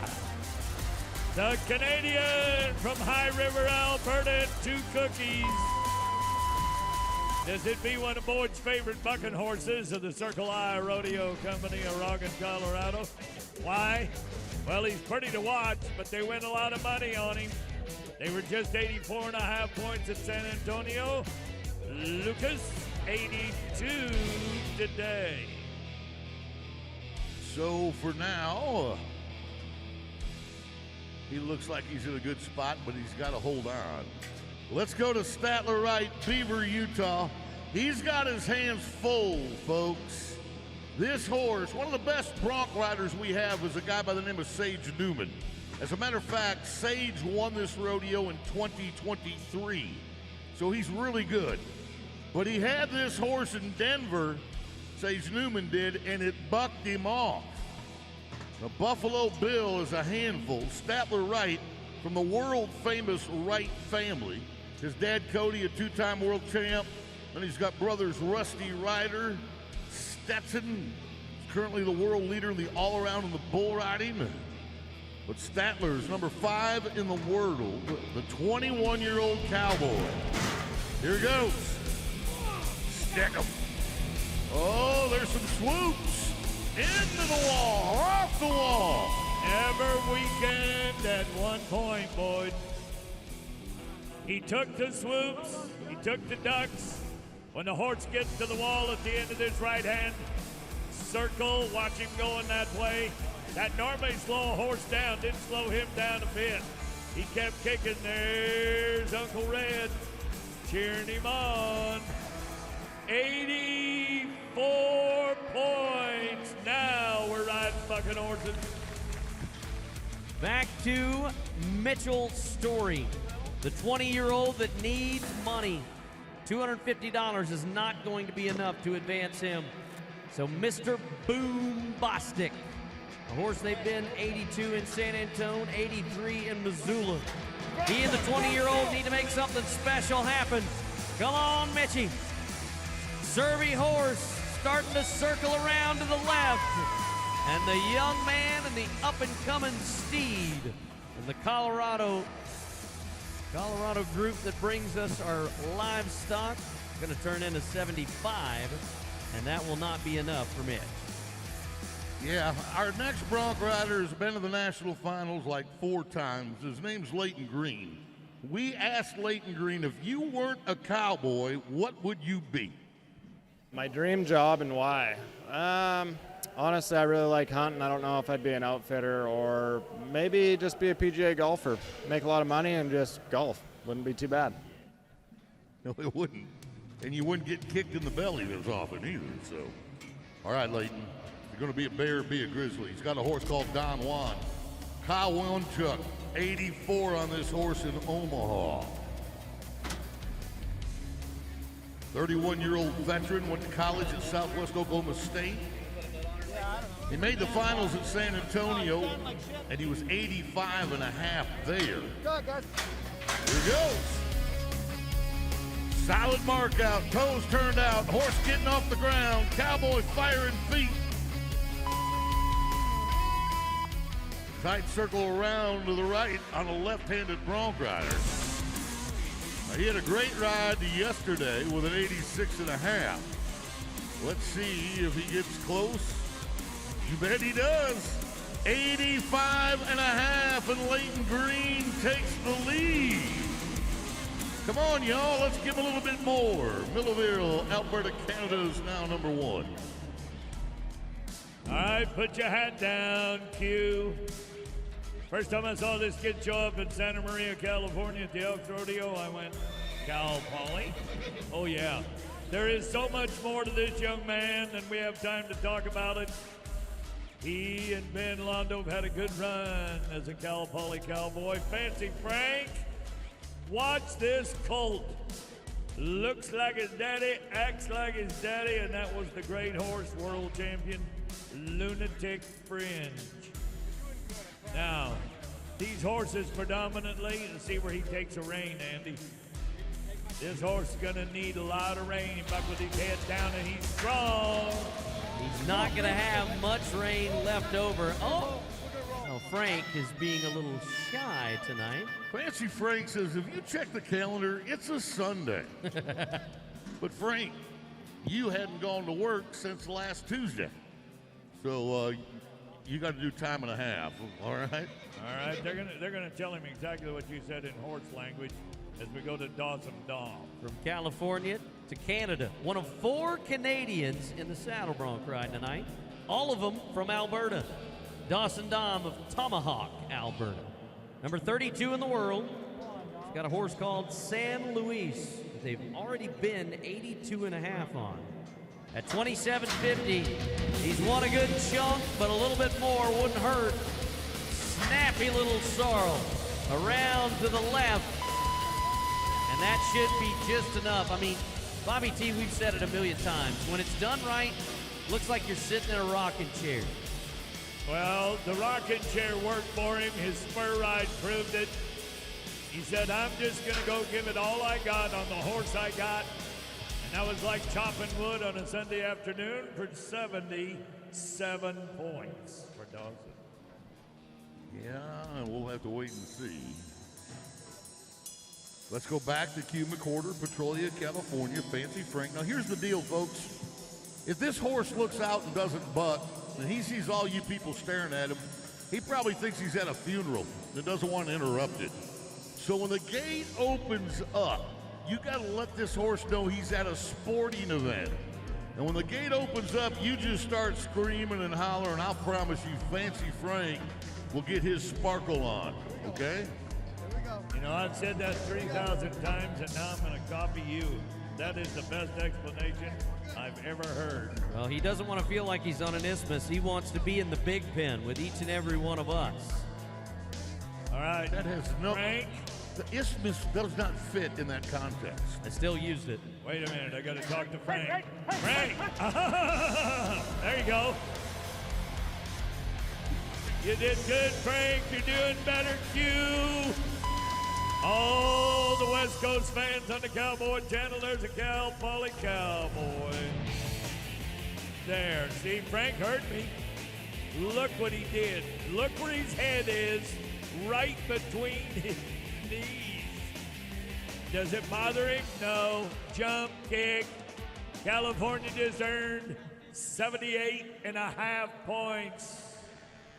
the Canadian from High River, Alberta, 2 cookies. Does it be one of Boyd's favorite bucking horses of the Circle I Rodeo Company of Ogden, Colorado? Why? Well, he's pretty to watch, but they win a lot of money on him. They were just 84.5 points at San Antonio. Lucas, 82 today. So for now, he looks like he's in a good spot, but he's got to hold on. Let's go to Statler Wright, Beaver, Utah. He's got his hands full, folks. This horse, one of the best bronc riders we have, is a guy by the name of Sage Newman. As a matter of fact, Sage won this rodeo in 2023, so he's really good. But he had this horse in Denver, Sage Newman did, and it bucked him off. The Buffalo Bill is a handful. Statler Wright from the world-famous Wright family. His dad, Cody, a 2-time world champ. And he's got brothers Rusty Ryder, Stetson, currently the world leader in the all-around in the bull riding. But Statler's number 5 in the world, the 21-year-old cowboy. Here goes. Stick 'em. Oh, there's some swoops. Into the wall, off the wall. Every weekend at one point, Boyd. He took the swoops, he took the ducks. When the horse gets to the wall at the end of this right-hand circle, watch him going that way. That normally slow a horse down, didn't slow him down a bit. He kept kicking. There's Uncle Red cheering him on. 84 points. Now we're riding bucking horses. Back to Mitchell Story, the 20-year-old that needs money. $250 is not going to be enough to advance him. So Mr. Boom Bostic, a horse they've been 82 in San Antone, 83 in Missoula. He and the 20-year-old need to make something special happen. Come on, Mitchie. Servy horse starting to circle around to the left. And the young man and the up-and-coming steed in the Colorado group that brings us our Livestock. Going to turn into 75, and that will not be enough for Mitch. Yeah, our next bronc rider has been to the national finals like 4 times. His name's Leighton Green. We asked Leighton Green, if you weren't a cowboy, what would you be? My dream job and why? Honestly, I really like hunting. I don't know if I'd be an outfitter or maybe just be a PGA golfer. Make a lot of money and just golf. Wouldn't be too bad. No, it wouldn't. And you wouldn't get kicked in the belly as often either, so. All right, Leighton. If you're going to be a bear, be a grizzly. He's got a horse called Don Juan. Kyle Willenchuk, 84 on this horse in Omaha. 31-year-old veteran, went to college at Southwest Oklahoma State. He made the finals at San Antonio, and he was 85 and a half there. Here he goes. Solid mark out, toes turned out, horse getting off the ground, cowboy firing feet. Tight circle around to the right on a left-handed bronc rider. Now, he had a great ride yesterday with an 86 and a half. Let's see if he gets close. You bet he does. 85 and a half, and Leighton Green takes the lead. Come on, y'all, let's give him a little bit more. Millaville, Alberta, Canada is now number 1. All right, put your hat down, Q. First time I saw this kid show up in Santa Maria, California at the Elks Rodeo, I went, Cal Poly? Oh, yeah. There is so much more to this young man than we have time to talk about it. He and Ben Londo have had a good run as a Cal Poly cowboy. Fancy Frank, watch this colt. Looks like his daddy, acts like his daddy, and that was the great horse world champion, Lunatic Fringe. Now, these horses predominantly, let's see where he takes a rein, Andy. This horse is gonna need a lot of rein. Back with his head down, and he's strong. He's not going to have much rain left over. Oh, Frank is being a little shy tonight. Fancy Frank says, if you check the calendar, it's a Sunday. But Frank, you hadn't gone to work since last Tuesday. So you got to do time and a half, all right? All right, they're gonna tell him exactly what you said in horse language as we go to Dawson Dom. From California to Canada. One of 4 Canadians in the saddle bronc ride tonight. All of them from Alberta. Dawson Dom of Tomahawk, Alberta. Number 32 in the world. He's got a horse called San Luis that they've already been 82 and a half on. At $27.50, he's won a good chunk, but a little bit more wouldn't hurt. Snappy little sorrel around to the left. And that should be just enough. I mean, Bobby T, we've said it a million times. When it's done right, looks like you're sitting in a rocking chair. Well, the rocking chair worked for him. His spur ride proved it. He said, I'm just going to go give it all I got on the horse I got. And that was like chopping wood on a Sunday afternoon for 77 points for Dawson. Yeah, we'll have to wait and see. Let's go back to Q McCorder, Petrolia, California, Fancy Frank. Now, here's the deal, folks. If this horse looks out and doesn't butt, and he sees all you people staring at him, he probably thinks he's at a funeral and doesn't want to interrupt it. So when the gate opens up, you got to let this horse know he's at a sporting event. And when the gate opens up, you just start screaming and hollering. I'll promise you, Fancy Frank will get his sparkle on, okay? You know, I've said that 3,000 times, and now I'm going to copy you. That is the best explanation I've ever heard. Well, he doesn't want to feel like he's on an isthmus. He wants to be in the big pen with each and every one of us. All right. That has no. Frank. The isthmus does not fit in that context. I still used it. Wait a minute. I got to talk to Frank. Frank. There you go. You did good, Frank. You're doing better, Q. All the West Coast fans on the Cowboy Channel, there's a Cal Poly Cowboy. There. See, Frank heard me. Look what he did. Look where his head is, right between his knees. Does it bother him? No. Jump, kick. California just earned 78.5 points.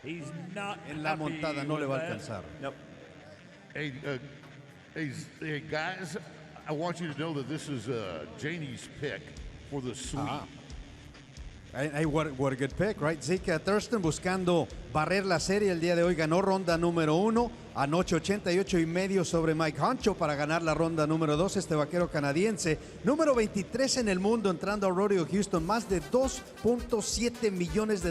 He's not En la montada no le va a alcanzar. Nope. Hey, guys, I want you to know that this is Janie's pick for the sweep. Hey, what a good pick, right? Zeke Thurston buscando barrer la serie el día de hoy. Ganó ronda número 1. Anoche 88.5 sobre Mike Honcho para ganar la ronda número 2. Este vaquero canadiense, número 23 en el mundo, entrando a Rodeo Houston. Más de $2.7 millones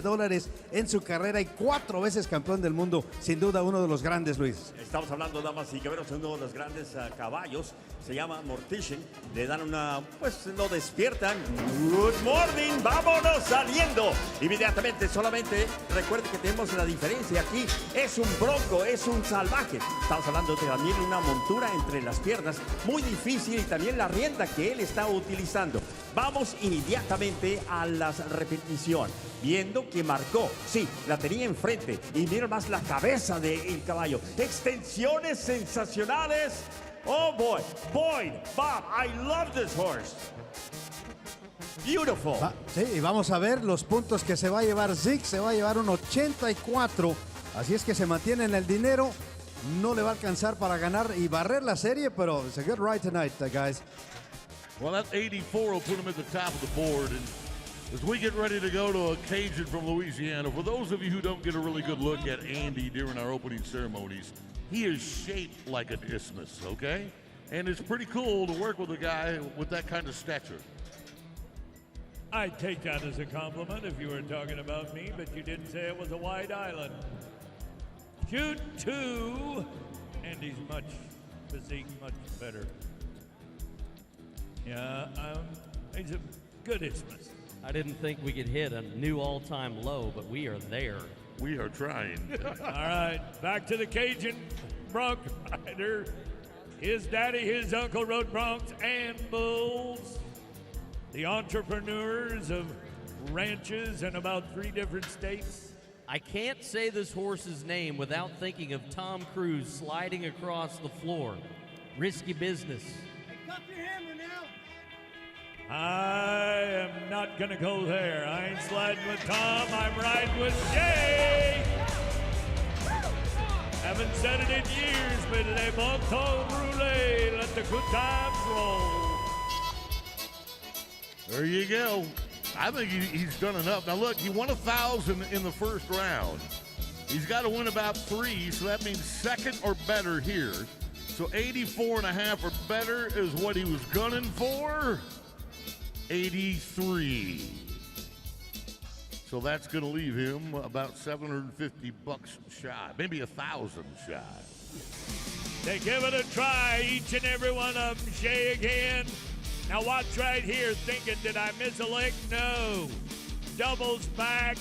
en su carrera y 4 veces campeón del mundo. Sin duda uno de los grandes, Luis. Estamos hablando, damas y caballeros, de uno de los grandes caballos. Se llama Mortician. Le dan una, pues lo despiertan. Good morning, vámonos saliendo. Inmediatamente, solamente recuerde que tenemos la diferencia aquí. Es un bronco, es un salvaje. Estamos hablando de también una montura entre las piernas. Muy difícil y también la rienda que él está utilizando. Vamos inmediatamente a la repetición. Viendo que marcó, sí, la tenía enfrente. Y mira más la cabeza del caballo. Extensiones sensacionales. Oh boy, Boyd, Bob, I love this horse. Beautiful. Sí, y vamos a ver los puntos que se va a llevar Zeke. Se va a llevar un 84. Así es que se mantiene en el dinero. No le va a alcanzar para ganar y barrer la serie, pero it's a good ride tonight, guys. Well, that 84 will put him at the top of the board. And as we get ready to go to a Cajun from Louisiana, for those of you who don't get a really good look at Andy during our opening ceremonies, he is shaped like an isthmus, okay? And it's pretty cool to work with a guy with that kind of stature. I'd take that as a compliment if you were talking about me, but you didn't say it was a wide island. Shoot 2. Andy's physique much better. Yeah, he's a good isthmus. I didn't think we could hit a new all-time low, but we are there. We are trying. All right, back to the Cajun bronc rider. His daddy, his uncle rode broncs and bulls. The entrepreneurs of ranches in about 3 different states. I can't say this horse's name without thinking of Tom Cruise sliding across the floor. Risky business. Cup your hammer now. I am not going to go there. I ain't sliding with Tom. I'm riding with Jay. Haven't said it in years, but les bon temps roulés. Let the good times roll. There you go. I think he's done enough. Now, look, he won 1,000 in the first round. He's got to win about 3, so that means second or better here. So 84.5 or better is what he was gunning for. 83. So that's going to leave him about $750 shy, maybe 1,000 shy. They give it a try, each and every one of them. Shay again. Now watch right here, thinking, did I miss a leg? No. Doubles back.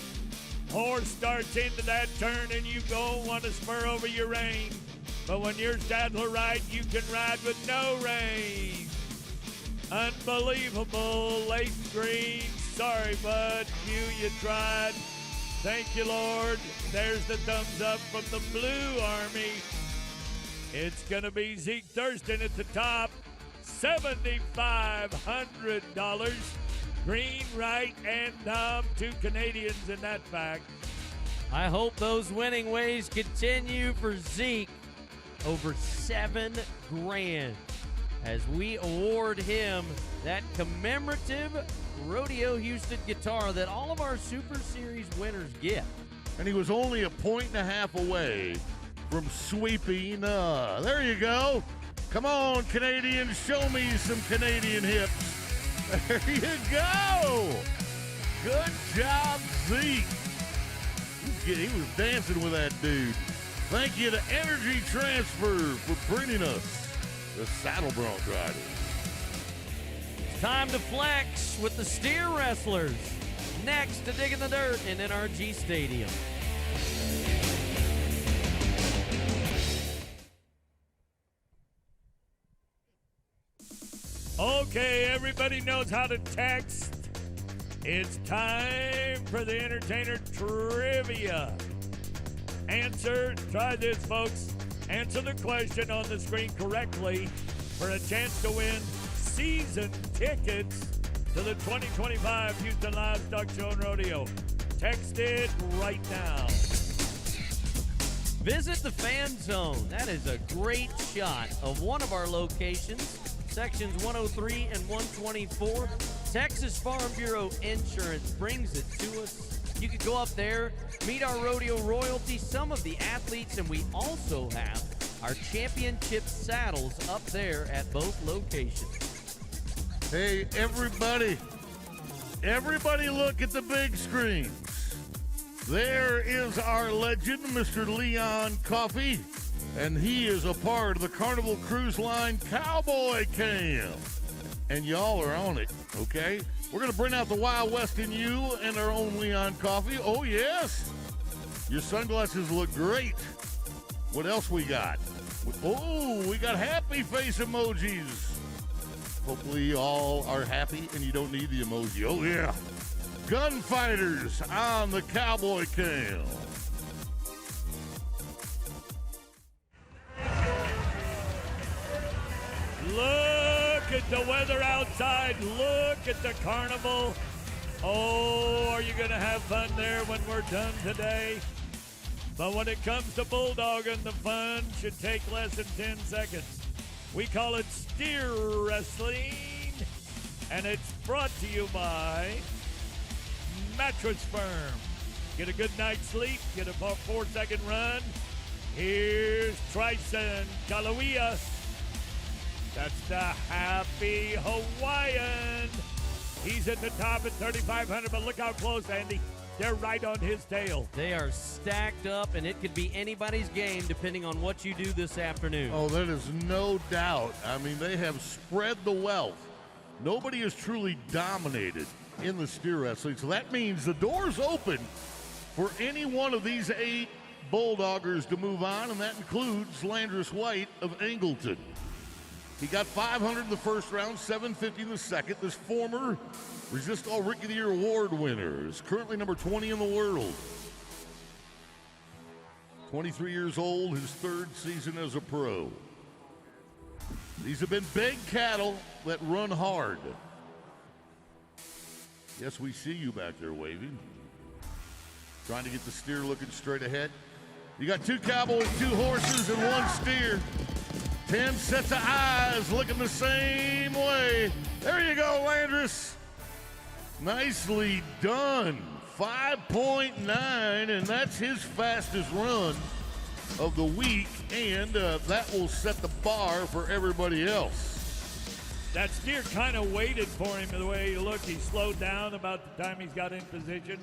Horse starts into that turn, and you go want to spur over your rein. But when you're Stadler right, you can ride with no rein. Unbelievable late green. Sorry, bud. You tried. Thank you, Lord. There's the thumbs up from the Blue Army. It's going to be Zeke Thurston at the top. $7,500. Green, right, and Dom, 2 Canadians in that fact. I hope those winning ways continue for Zeke. Over $7 grand as we award him that commemorative Rodeo Houston guitar that all of our Super Series winners get. And he was only 1.5 points away from sweeping. There you go. Come on, Canadians, show me some Canadian hips. There you go. Good job, Zeke. He was dancing with that dude. Thank you to Energy Transfer for bringing us the Saddle Bronc Riders. Time to flex with the steer wrestlers. Next to Dig in the Dirt in NRG Stadium. Okay, everybody knows how to text. It's time for the Entertainer Trivia. Try this, folks. Answer the question on the screen correctly for a chance to win season tickets to the 2025 Houston Livestock Show and Rodeo. Text it right now. Visit the Fan Zone. That is a great shot of one of our locations, sections 103 and 124. Texas Farm Bureau Insurance brings it to us. You can go up there, meet our rodeo royalty, some of the athletes, and we also have our championship saddles up there at both locations. Hey, everybody look at the big screens. There is our legend, Mr. Leon Coffey, and he is a part of the Carnival Cruise Line Cowboy Camp. And y'all are on it, okay? We're going to bring out the Wild West in you and our own Leon Coffey. Oh, yes. Your sunglasses look great. What else we got? Oh, we got happy face emojis. Hopefully you all are happy and you don't need the emoji. Oh, yeah. Gunfighters on the Cowboy Cam. Look at the weather outside. Look at the carnival. Oh, are you going to have fun there when we're done today? But when it comes to bulldogging, the fun should take less than 10 seconds. We call it steer wrestling, and it's brought to you by Mattress Firm. Get a good night's sleep, get a 4-second run. Here's Tryson Kalawia. That's the happy Hawaiian. He's at the top at 3,500, but look how close, Andy. They're right on his tail. They are stacked up, and it could be anybody's game depending on what you do this afternoon. Oh, there is no doubt. I mean, they have spread the wealth. Nobody has truly dominated in the steer wrestling, so that means the door's open for any one of these 8 bulldoggers to move on, and that includes Landris White of Angleton. He got 500 in the first round, 750 in the second. This former Resist All Rookie of the Year award winner is currently number 20 in the world. 23 years old, his 3rd season as a pro. These have been big cattle that run hard. Yes, we see you back there waving. Trying to get the steer looking straight ahead. You got 2 cowboys, 2 horses, and 1 steer. 10 sets of eyes looking the same way. There you go, Landris. Nicely done. 5.9, and that's his fastest run of the week, and that will set the bar for everybody else. That steer kind of waited for him the way he looked. He slowed down about the time he's got in position.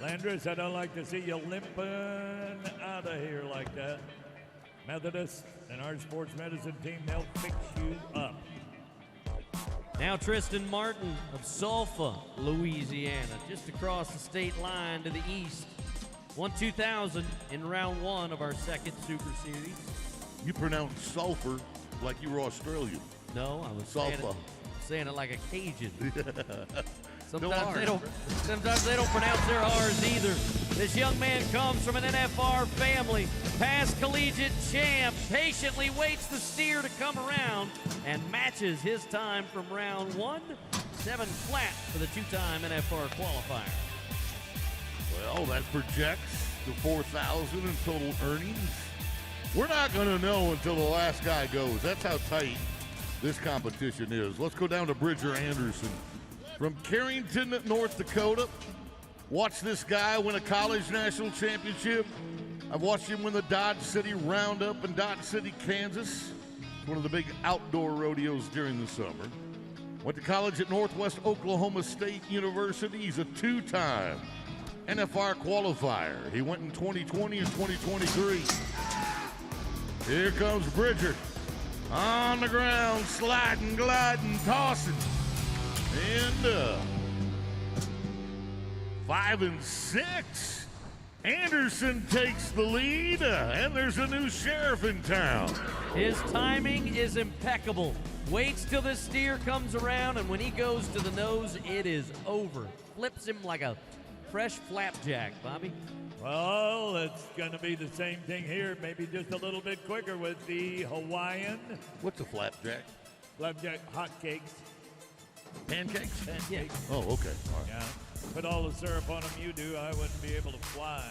Landris, I don't like to see you limping out of here like that. Methodist and our sports medicine team, they'll fix you up. Now Tristan Martin of Sulphur, Louisiana, just across the state line to the east. Won 2,000 in round 1 of our 2nd Super Series. You pronounced sulfur like you were Australian. No, I was saying it like a Cajun. Sometimes they don't pronounce their R's either. This young man comes from an NFR family, past collegiate champ, patiently waits the steer to come around and matches his time from round 1, 7 flat for the 2-time NFR qualifier. Well, that projects to 4,000 in total earnings. We're not going to know until the last guy goes. That's how tight this competition is. Let's go down to Bridger Anderson from Carrington, North Dakota. Watch this guy win a college national championship. I've watched him win the Dodge City Roundup in Dodge City, Kansas. It's one of the big outdoor rodeos during the summer. Went to college at Northwest Oklahoma State University. He's a 2-time NFR qualifier. He went in 2020 and 2023. Here comes Bridger. On the ground, sliding, gliding, tossing. And 5 and 6. Anderson takes the lead, and there's a new sheriff in town. His timing is impeccable. Waits till this steer comes around, and when he goes to the nose, it is over. Flips him like a fresh flapjack, Bobby. Well, it's going to be the same thing here, maybe just a little bit quicker with the Hawaiian. What's a flapjack? Flapjack hotcakes. Pancakes? Pancakes. Oh, okay. All right. Yeah. Put all the syrup on them you do, I wouldn't be able to fly.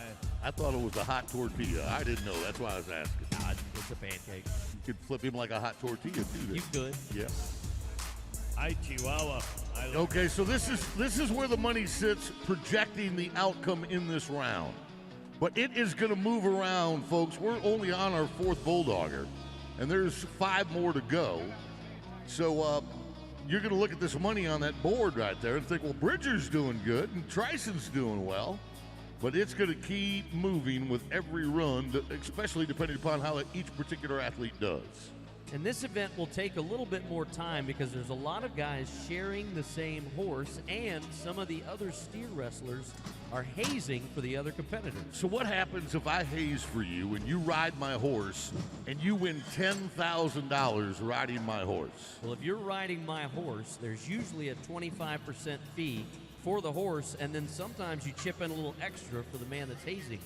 I thought it was a hot tortilla. I didn't know. That's why I was asking. God, it's a pancake. You could flip him like a hot tortilla, too. Then. You could. Yeah. Hi, Chihuahua. Okay, so this is where the money sits, projecting the outcome in this round. But it is going to move around, folks. We're only on our 4th Bulldogger, and there's 5 more to go. So you're going to look at this money on that board right there and think, well, Bridger's doing good and Tryson's doing well. But it's going to keep moving with every run, especially depending upon how each particular athlete does. And this event will take a little bit more time because there's a lot of guys sharing the same horse, and some of the other steer wrestlers are hazing for the other competitors. So what happens if I haze for you and you ride my horse and you win $10,000 riding my horse? Well, if you're riding my horse, there's usually a 25% fee for the horse, and then sometimes you chip in a little extra for the man that's hazing.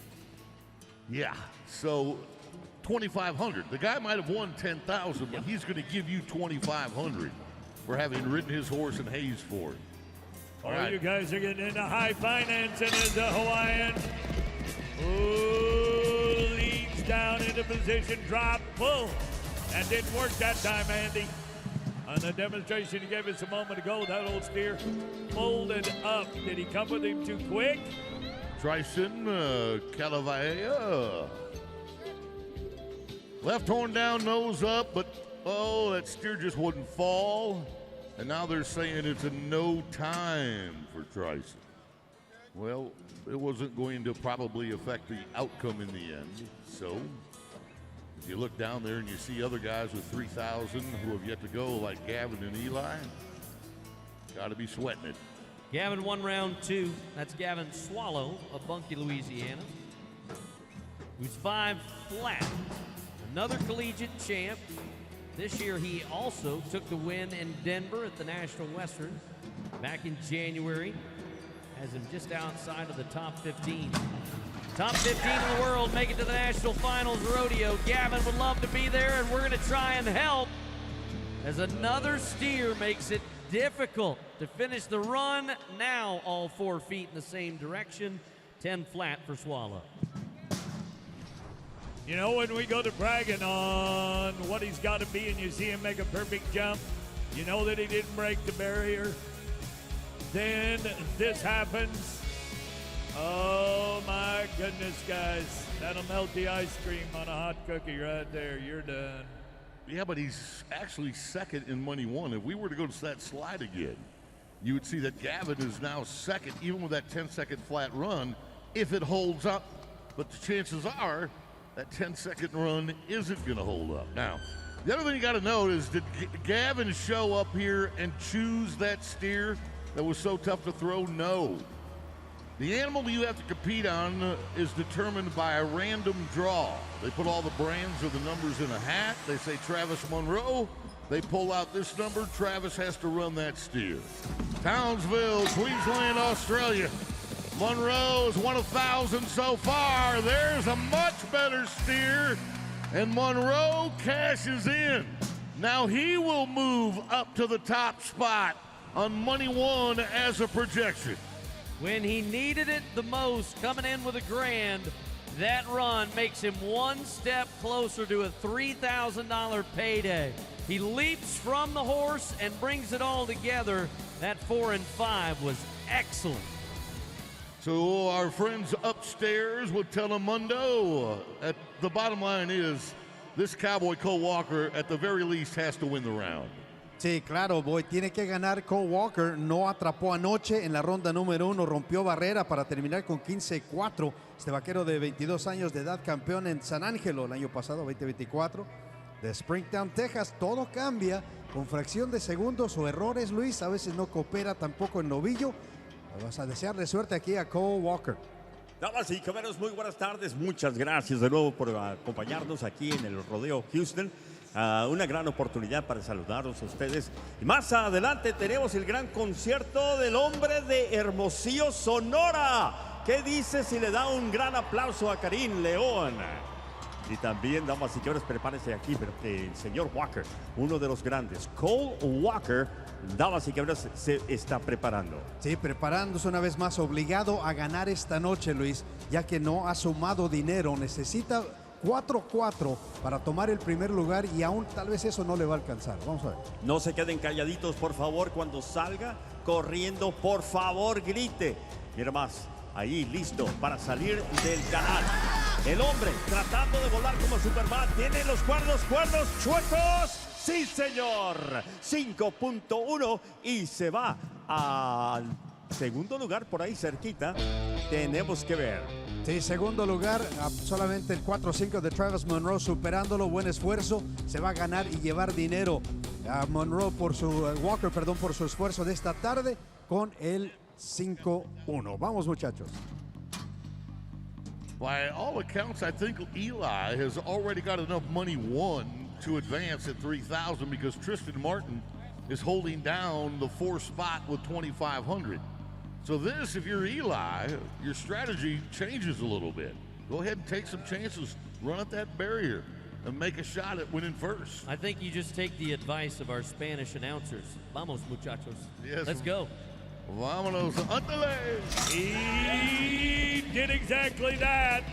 Yeah, so $2,500. The guy might have won $10,000, but he's going to give you $2,500 for having ridden his horse and hazed for it. All right, you guys are getting into high finance, and there's a Hawaiian who leads down into position, drop, pull. That didn't work that time, Andy. On the demonstration he gave us a moment ago, that old steer folded up. Did he come with him too quick? Tryson Calavaya. Left horn down, nose up, but oh, that steer just wouldn't fall. And now they're saying it's a no time for Tryson. Well, it wasn't going to probably affect the outcome in the end. So, if you look down there and you see other guys with 3,000 who have yet to go, like Gavin and Eli, got to be sweating it. Gavin won round 2. That's Gavin Swallow of Bunkie, Louisiana, who's 5 flat. Another collegiate champ. This year he also took the win in Denver at the National Western back in January. Has him just outside of the top 15. Top 15 in the world make it to the National Finals Rodeo. Gavin would love to be there, and we're going to try and help as another steer makes it difficult to finish the run. Now all 4 feet in the same direction. 10 flat for Swallow. You know, when we go to bragging on what he's got to be and you see him make a perfect jump, you know that he didn't break the barrier. Then this happens. Oh, my goodness, guys. That'll melt the ice cream on a hot cookie right there. You're done. Yeah, but he's actually second in money won. If we were to go to that slide again, you would see that Gavin is now second, even with that 10-second flat run, if it holds up. But the chances are that 10-second run isn't going to hold up. Now, the other thing you got to know is, did Gavin show up here and choose that steer that was so tough to throw? No. The animal you have to compete on is determined by a random draw. They put all the brands or the numbers in a hat. They say Travis Monroe. They pull out this number. Travis has to run that steer. Townsville, Queensland, Australia. Monroe is 1,000 so far. There's a much better steer, and Monroe cashes in. Now he will move up to the top spot on money won as a projection. When he needed it the most, coming in with a grand, that run makes him one step closer to a $3,000 payday. He leaps from the horse and brings it all together. That 4 and 5 was excellent. So our friends upstairs with Telemundo, the bottom line is this cowboy Cole Walker at the very least has to win the round. Sí, claro, Boy, tiene que ganar Cole Walker. No atrapó anoche en la ronda número 1, rompió barrera para terminar con 15-4. Este vaquero de 22 años de edad, campeón en San Ángelo el año pasado, 2024, de Springtown, Texas. Todo cambia con fracción de segundos o errores, Luis. A veces no coopera tampoco el novillo. Vamos a desearle suerte aquí a Cole Walker. Damas y caballeros, muy buenas tardes. Muchas gracias de nuevo por acompañarnos aquí en el Rodeo Houston. Una gran oportunidad para saludarlos a ustedes. Y más adelante tenemos el gran concierto del hombre de Hermosillo, Sonora. ¿Qué dice si le da un gran aplauso a Karim León? Y también, damas y caballeros, prepárense aquí, pero que el señor Walker, uno de los grandes, Cole Walker, damas y caballeros, se está preparando. Sí, preparándose una vez más, obligado a ganar esta noche, Luis, ya que no ha sumado dinero. Necesita 4-4 para tomar el primer lugar y aún tal vez eso no le va a alcanzar. Vamos a ver. No se queden calladitos, por favor. Cuando salga corriendo, por favor, grite. Mira más, ahí listo para salir del canal. El hombre tratando de volar como Superman. Tiene los cuernos chuecos. Sí, señor. 5.1 y se va al segundo lugar por ahí cerquita. Tenemos que ver. Sí, segundo lugar, solamente el 4-5 de Travis Monroe superándolo. Buen esfuerzo, se va a ganar y llevar dinero a Monroe por su Walker, perdón, por su esfuerzo de esta tarde con el 5-1. Vamos, muchachos. By all accounts, I think Eli has already got enough money won to advance at 3,000 because Tristan Martin is holding down the 4th spot with 2,500. So this, if you're Eli, your strategy changes a little bit. Go ahead and take some chances, run at that barrier, and make a shot at winning first. I think you just take the advice of our Spanish announcers. Vamos, muchachos. Yes. Let's go. Vámonos, ándale. He did exactly that.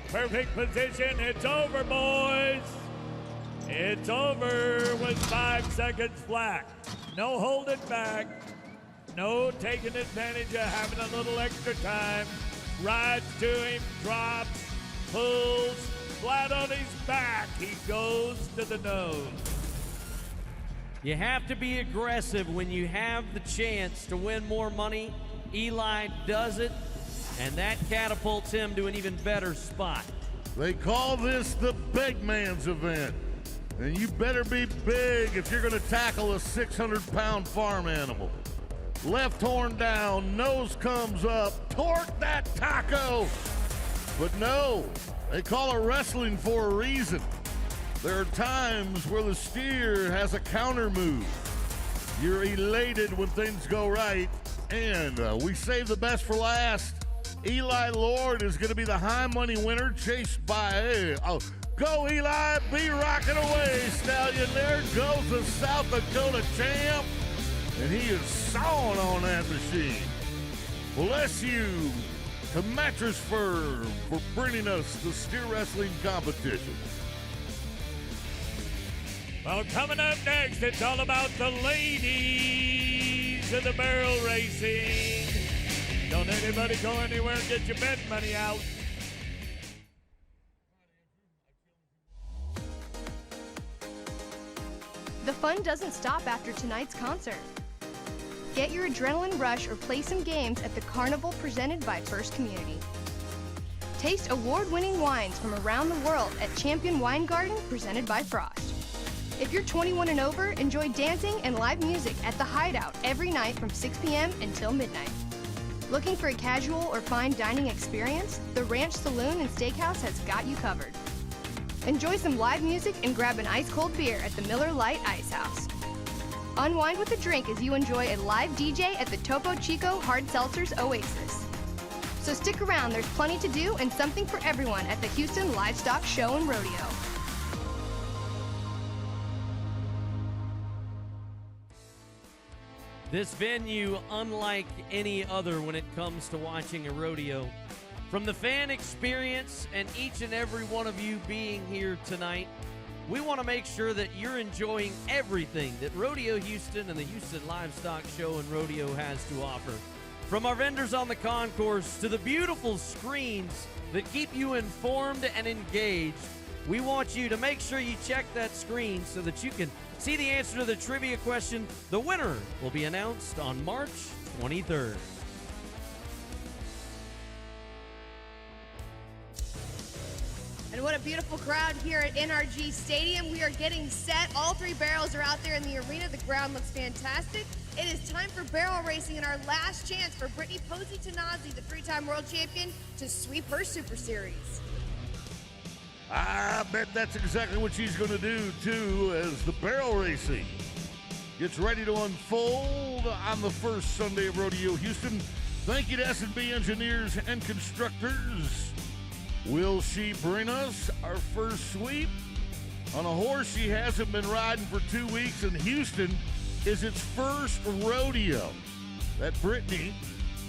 Perfect position. It's over, boys. It's over with 5 seconds flat. No holding back. No taking advantage of having a little extra time. Rides to him, drops, pulls, flat on his back. He goes to the nose. You have to be aggressive when you have the chance to win more money. Eli does it, and that catapults him to an even better spot. They call this the big man's event. And you better be big if you're going to tackle a 600-pound farm animal. Left horn down, nose comes up, torque that taco. But no, they call it wrestling for a reason. There are times where the steer has a counter move. You're elated when things go right, and we save the best for last. Eli Lord is going to be the high money winner, chased by go Eli, be rocking away, stallion. There goes the South Dakota champ. And he is sawing on that machine. Bless you to Mattress Firm for bringing us the steer wrestling competition. Well, coming up next, it's all about the ladies of the barrel racing. Don't anybody go anywhere and get your bet money out. The fun doesn't stop after tonight's concert. Get your adrenaline rush or play some games at the Carnival presented by First Community. Taste award-winning wines from around the world at Champion Wine Garden presented by Frost. If you're 21 and over, enjoy dancing and live music at the Hideout every night from 6 p.m. until midnight. Looking for a casual or fine dining experience? The Ranch Saloon and Steakhouse has got you covered. Enjoy some live music and grab an ice-cold beer at the Miller Lite Ice House. Unwind with a drink as you enjoy a live DJ at the Topo Chico Hard Seltzers Oasis. So stick around, there's plenty to do and something for everyone at the Houston Livestock Show and Rodeo. This venue, unlike any other when it comes to watching a rodeo. From the fan experience and each and every one of you being here tonight, we want to make sure that you're enjoying everything that Rodeo Houston and the Houston Livestock Show and Rodeo has to offer. From our vendors on the concourse to the beautiful screens that keep you informed and engaged, We want you to make sure you check that screen so that you can see the answer to the trivia question. The winner will be announced on March 23rd. And what a beautiful crowd here at NRG Stadium. We are getting set. All three barrels are out there in the arena. The ground looks fantastic. It is time for barrel racing and our last chance for Brittany Posey Tanazi, the three-time world champion, to sweep her Super Series. I bet that's exactly what she's going to do, too, as the barrel racing gets ready to unfold on the first Sunday of Rodeo Houston. Thank you to S&B Engineers and Constructors. Will she bring us our first sweep on a horse she hasn't been riding for 2 weeks in Houston? Is its first rodeo that Brittany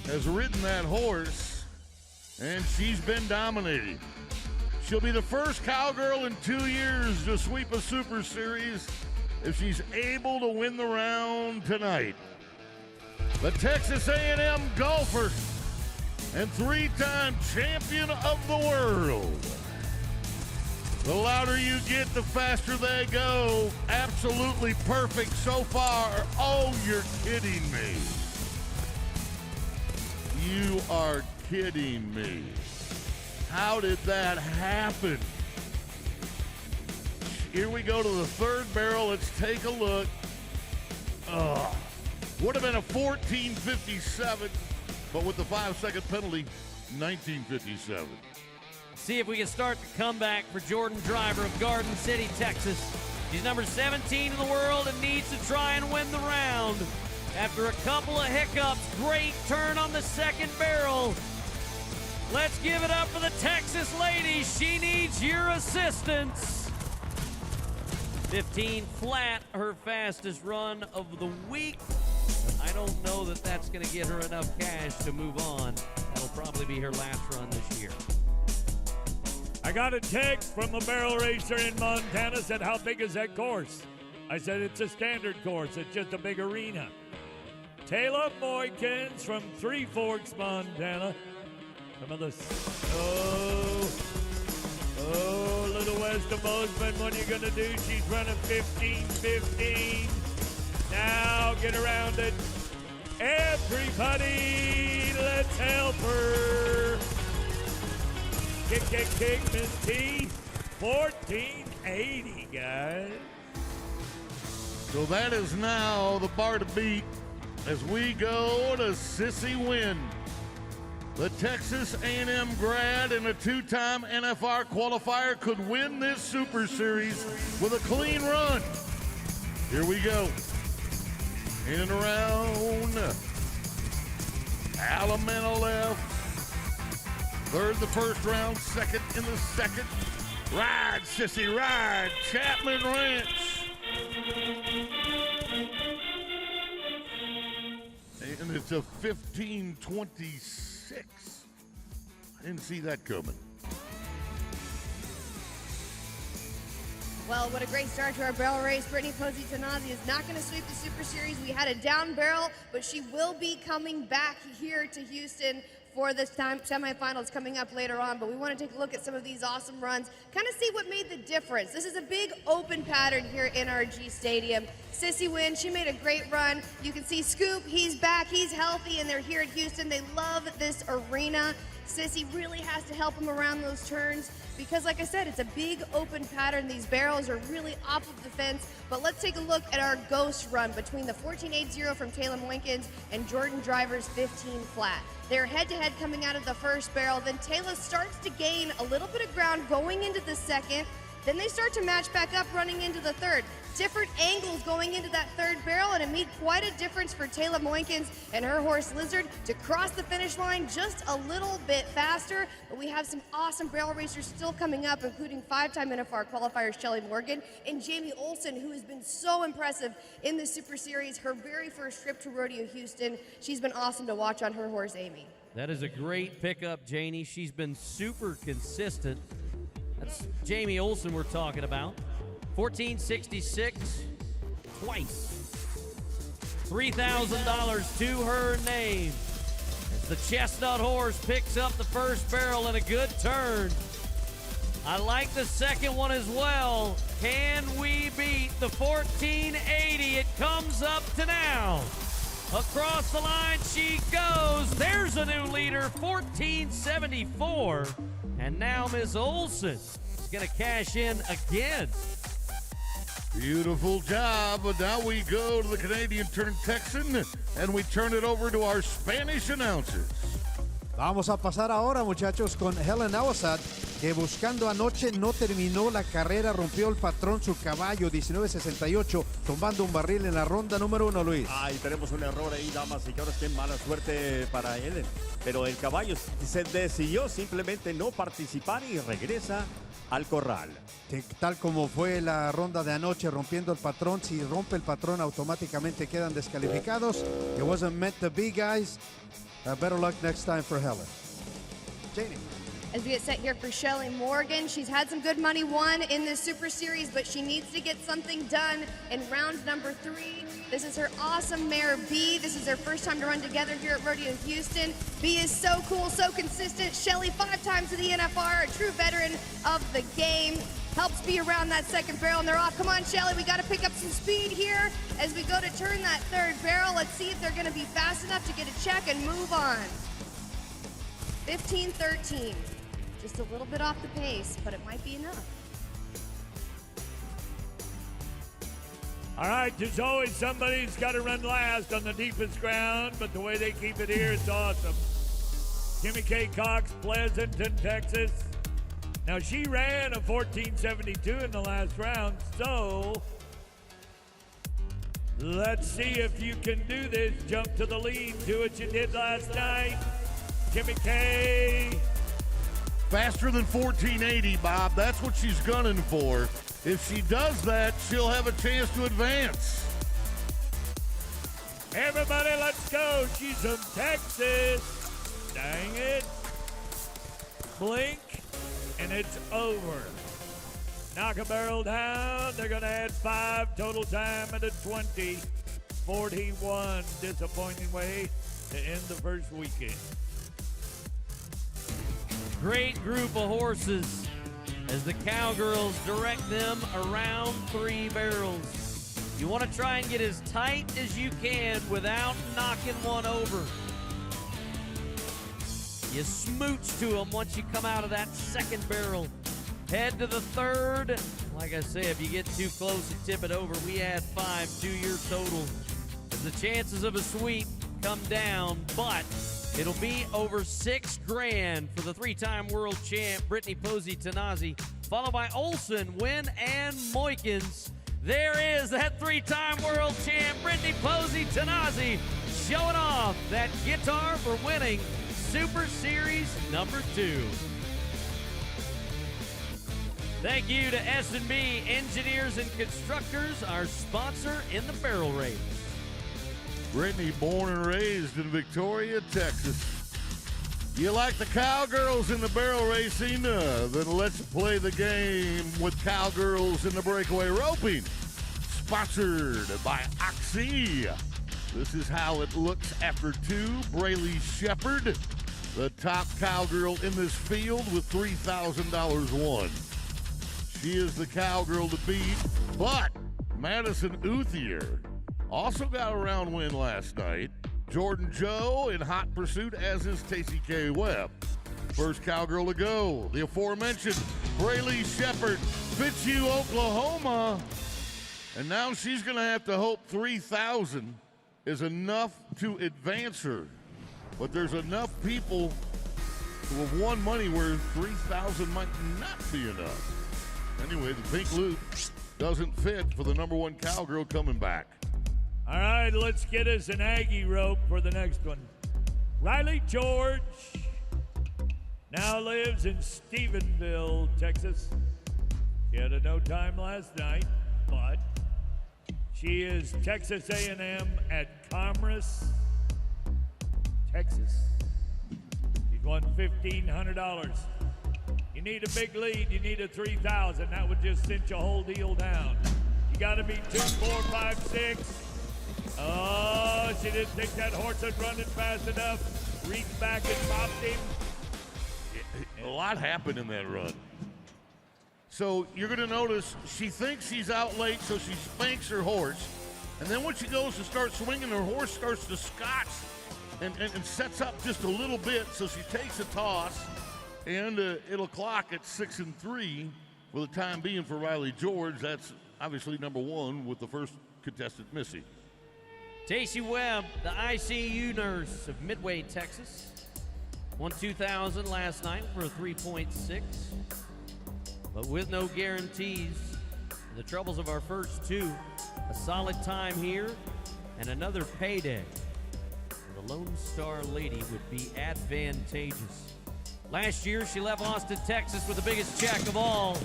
has ridden that horse, and she's been dominating. She'll be the first cowgirl in 2 years to sweep a Super Series if she's able to win the round tonight. The Texas A&M golfer and three-time champion of the world. The louder you get, the faster they go. Absolutely perfect so far. Oh, you're kidding me. You are kidding me. How did that happen? Here we go to the third barrel. Let's take a look. Would have been a 14:57, but with the 5-second penalty, 19:57. See if we can start the comeback for Jordan Driver of Garden City, Texas. She's number 17 in the world and needs to try and win the round. After a couple of hiccups, great turn on the second barrel. Let's give it up for the Texas lady. She needs your assistance. 15 flat, her fastest run of the week. I don't know that that's going to get her enough cash to move on. That'll probably be her last run this year. I got a text from a barrel racer in Montana, said, how big is that course? I said, it's a standard course. It's just a big arena. Taylor Moykins from Three Forks, Montana. Some of the, little west of Bozeman, what are you going to do? She's running 15-15. Now get around it. Everybody, let's help her. Kick, Miss T. 1480, guys. So that is now the bar to beat as we go to Sissy Wynn. The Texas A&M grad and a two-time NFR qualifier could win this Super Series with a clean run. Here we go. In and around. Alameda left. Third the first round, second in the second. Ride, Sissy, ride. Chapman Ranch. And it's a 15:26. I didn't see that coming. Well, what a great start to our barrel race. Brittany Posey Tanazi is not going to sweep the Super Series. We had a down barrel, but she will be coming back here to Houston for the semifinals coming up later on. But we want to take a look at some of these awesome runs, kind of see what made the difference. This is a big open pattern here at NRG Stadium. Sissy Wynn, she made a great run. You can see Scoop, he's back, he's healthy, and they're here at Houston. They love this arena. Sissy really has to help him around those turns because, like I said, it's a big open pattern. These barrels are really off of the fence. But let's take a look at our ghost run between the 14.80 from Taylor Moykins and Jordan Driver's 15 flat. They're head-to-head coming out of the first barrel. Then Taylor starts to gain a little bit of ground going into the second. Then they start to match back up running into the third. Different angles going into that third barrel, and it made quite a difference for Taylor Moykins and her horse Lizard to cross the finish line just a little bit faster. But we have some awesome barrel racers still coming up, including 5-time NFR qualifiers Shelly Morgan and Jamie Olson, who has been so impressive in the Super Series. Her very first trip to Rodeo Houston. She's been awesome to watch on her horse, Amy. That is a great pickup, Janie. She's been super consistent. That's Jamie Olson we're talking about. 14.66 twice. $3,000 to her name as the Chestnut horse picks up the first barrel in a good turn. I like the second one as well. Can we beat the 1480? It comes up to now. Across the line she goes. There's a new leader, 1474. And now Ms. Olson is going to cash in again. Beautiful job. But now we go to the Canadian turned Texan, and we turn it over to our Spanish announcers. Vamos a pasar ahora, muchachos, con Helen Awasad, que buscando anoche no terminó la carrera, rompió el patrón su caballo 1968, tumbando un barril en la ronda número 1, Luis. Ahí tenemos un error ahí, damas y señores, qué mala suerte para Helen. Pero el caballo se decidió simplemente no participar y regresa al corral. Tal como fue la ronda de anoche, rompiendo el patrón. Si rompe el patrón, automáticamente quedan descalificados. It wasn't meant to be, guys. Better luck next time for Helen. Janie. As we get set here for Shelly Morgan, she's had some good money won in this Super Series, but she needs to get something done in round number 3. This is her awesome mare, B. This is her first time to run together here at Rodeo Houston. B is so cool, so consistent. Shelly, 5 times to the NFR, a true veteran of the game. Helps be around that second barrel, and they're off. Come on, Shelly, we got to pick up some speed here as we go to turn that third barrel. Let's see if they're going to be fast enough to get a check and move on. 15-13. Just a little bit off the pace, but it might be enough. All right, there's always somebody's got to run last on the deepest ground, but the way they keep it here, it's awesome. Jimmy K. Cox, Pleasanton, Texas. Now, she ran a 1472 in the last round, so let's see if you can do this. Jump to the lead. Do what you did last night. Jimmy K. Faster than 1480, Bob. That's what she's gunning for. If she does that, she'll have a chance to advance. Everybody, let's go. She's from Texas. Dang it. Blink, and it's over. Knock a barrel down. They're going to add 5. Total time at a 20:41. Disappointing way to end the first weekend. Great group of horses as the Cowgirls direct them around 3 barrels. You want to try and get as tight as you can without knocking one over. You smooch to them once you come out of that second barrel. Head to the third. Like I said, if you get too close and tip it over, we add 5 to your total. As the chances of a sweep come down, but it'll be over $6 grand for the 3-time world champ, Brittany Posey Tanazi, followed by Olson, Wynn, and Moykins. There is that 3-time world champ, Brittany Posey Tanazi, showing off that guitar for winning Super Series number 2. Thank you to S&B Engineers and Constructors, our sponsor in the barrel race. Brittany, born and raised in Victoria, Texas. You like the Cowgirls in the barrel racing? Then let's play the game with Cowgirls in the breakaway roping. Sponsored by Oxy. This is how it looks after 2. Braylee Shepard, the top cowgirl in this field with $3,000 won. She is the cowgirl to beat, but Madison Uthier also got a round win last night. Jordan Joe in hot pursuit, as is Tacey K. Webb. First cowgirl to go, the aforementioned Braylee Shepard, Fitzhugh, Oklahoma. And now she's going to have to hope 3,000 is enough to advance her. But there's enough people who have won money where 3,000 might not be enough. Anyway, the pink loop doesn't fit for the number 1 cowgirl coming back. All right, let's get us an Aggie rope for the next one. Riley George now lives in Stephenville, Texas. She had a no time last night, but she is Texas A&M at Commerce, Texas. She's won $1,500. You need a big lead. You need a 3,000. That would just cinch a whole deal down. You got to be 2, 4, 5, 6. Oh, she didn't think that horse was running fast enough. Reached back and popped him. A lot happened in that run. So you're going to notice she thinks she's out late, so she spanks her horse. And then when she goes to start swinging, her horse starts to scotch and sets up just a little bit. So she takes a toss, and it'll clock at 6-3 for the time being for Riley George. That's obviously number one with the first contestant, Missy. Tacey Webb, the ICU nurse of Midway, Texas, won 2,000 last night for a 3.6, but with no guarantees. The troubles of our first two, a solid time here and another payday for the Lone Star Lady would be advantageous. Last year, she left Austin, Texas with the biggest check of all.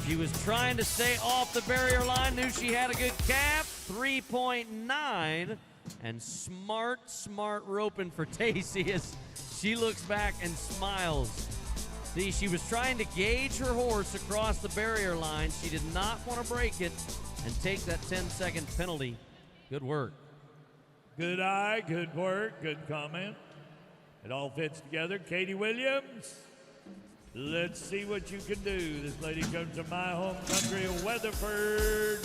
She was trying to stay off the barrier line, knew she had a good calf, 3.9, and smart roping for Tacey as she looks back and smiles. See, she was trying to gauge her horse across the barrier line. She did not want to break it and take that 10-second penalty. Good work. Good eye, good work, good comment. It all fits together. Katie Williams, let's see what you can do. This lady comes from my home country of Weatherford,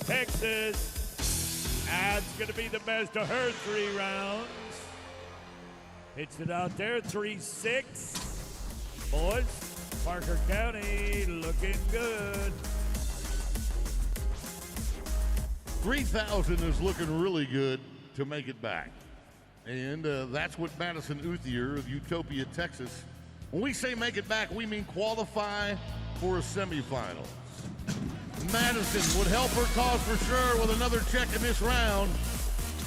Texas. That's going to be the best of her 3 rounds. Hits it out there, 3-6. Boys, Parker County looking good. 3,000 is looking really good to make it back. And that's what Madison Uthier of Utopia, Texas. When we say make it back, we mean qualify for a semifinal. Madison would help her cause for sure with another check in this round.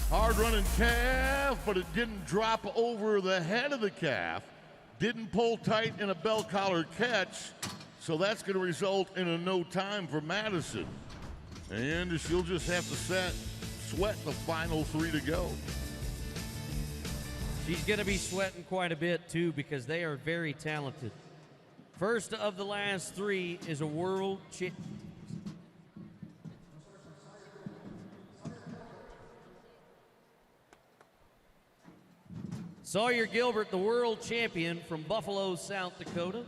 Hard running calf, but it didn't drop over the head of the calf. Didn't pull tight in a bell collar catch. So that's going to result in a no time for Madison. And she'll just have to sweat the final 3 to go. She's going to be sweating quite a bit, too, because they are very talented. First of the last 3 is a world champion. Sawyer Gilbert, the world champion from Buffalo, South Dakota.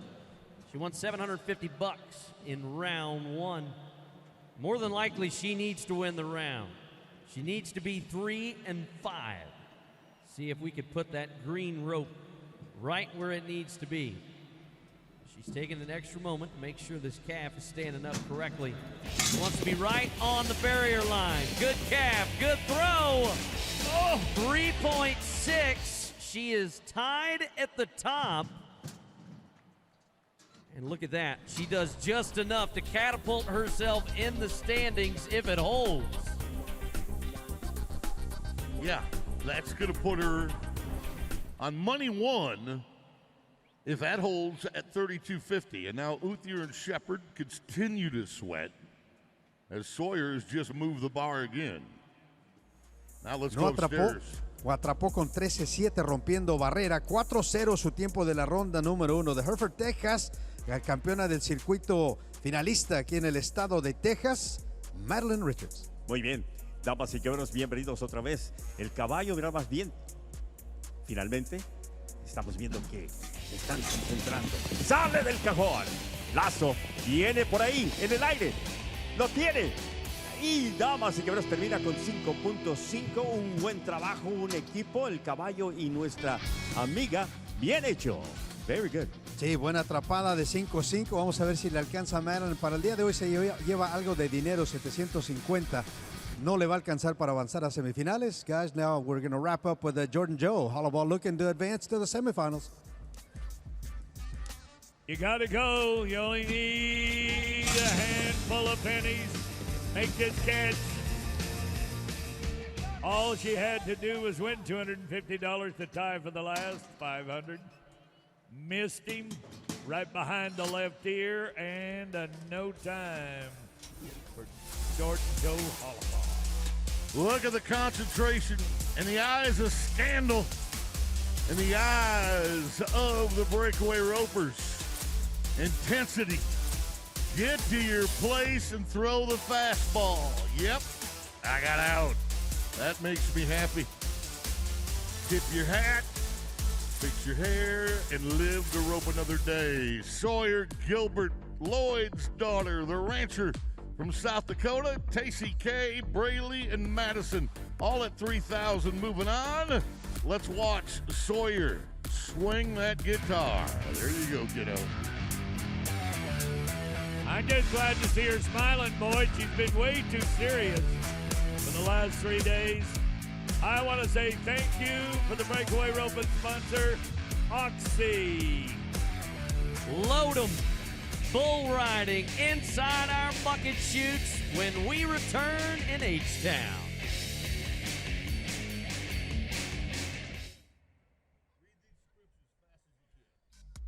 She won $750 in round 1. More than likely, she needs to win the round. She needs to be 3-5. See if we could put that green rope right where it needs to be. She's taking an extra moment to make sure this calf is standing up correctly. She wants to be right on the barrier line. Good calf, good throw. Oh, 3.6. She is tied at the top. And look at that. She does just enough to catapult herself in the standings if it holds. Yeah, that's going to put her on money 1 if that holds at 32.50. And now Uthier and Shepard continue to sweat as Sawyer has just moved the bar again. Now let's go upstairs. Atrapó con 13-7 rompiendo barrera. 4-0 su tiempo de la ronda número 1 de Hereford, Texas. La campeona del circuito finalista aquí en el estado de Texas, Madeline Richards. Muy bien, damas y caballeros, bienvenidos otra vez. El caballo, mira más bien. Finalmente, estamos viendo que se están concentrando. ¡Sale del cajón! Lazo viene por ahí, en el aire. ¡Lo tiene! Y damas y caballeros, termina con 5.5. Un buen trabajo, un equipo, el caballo y nuestra amiga. Bien hecho. Very good. Sí, buena atrapada de 5-5. Vamos a ver si le alcanza a Madeline. Para el día de hoy se lleva algo de dinero, 750. No le va a alcanzar para avanzar a semifinales. Guys, now we're going to wrap up with Jordan Joe. Hollowball looking to advance to the semifinals. You got to go. You only need a handful of pennies. Make this catch. All she had to do was win $250 to tie for the last 500. Missed him right behind the left ear, and a no time for Jordan Joe Hollowball. Look at the concentration in the eyes of scandal, in the eyes of the breakaway ropers. Intensity. Get to your place and throw the fastball. Yep, I got out. That makes me happy. Tip your hat, fix your hair, and live to rope another day. Sawyer Gilbert Lloyd's daughter, the rancher from South Dakota, Tacey K, Braley, and Madison, all at 3,000. Moving on, let's watch Sawyer swing that guitar. There you go, kiddo. I'm just glad to see her smiling, boys. She's been way too serious for the last 3 days. I want to say thank you for the Breakaway rope and sponsor, Oxy. Load 'em. Bull riding inside our bucket chutes when we return in H-Town.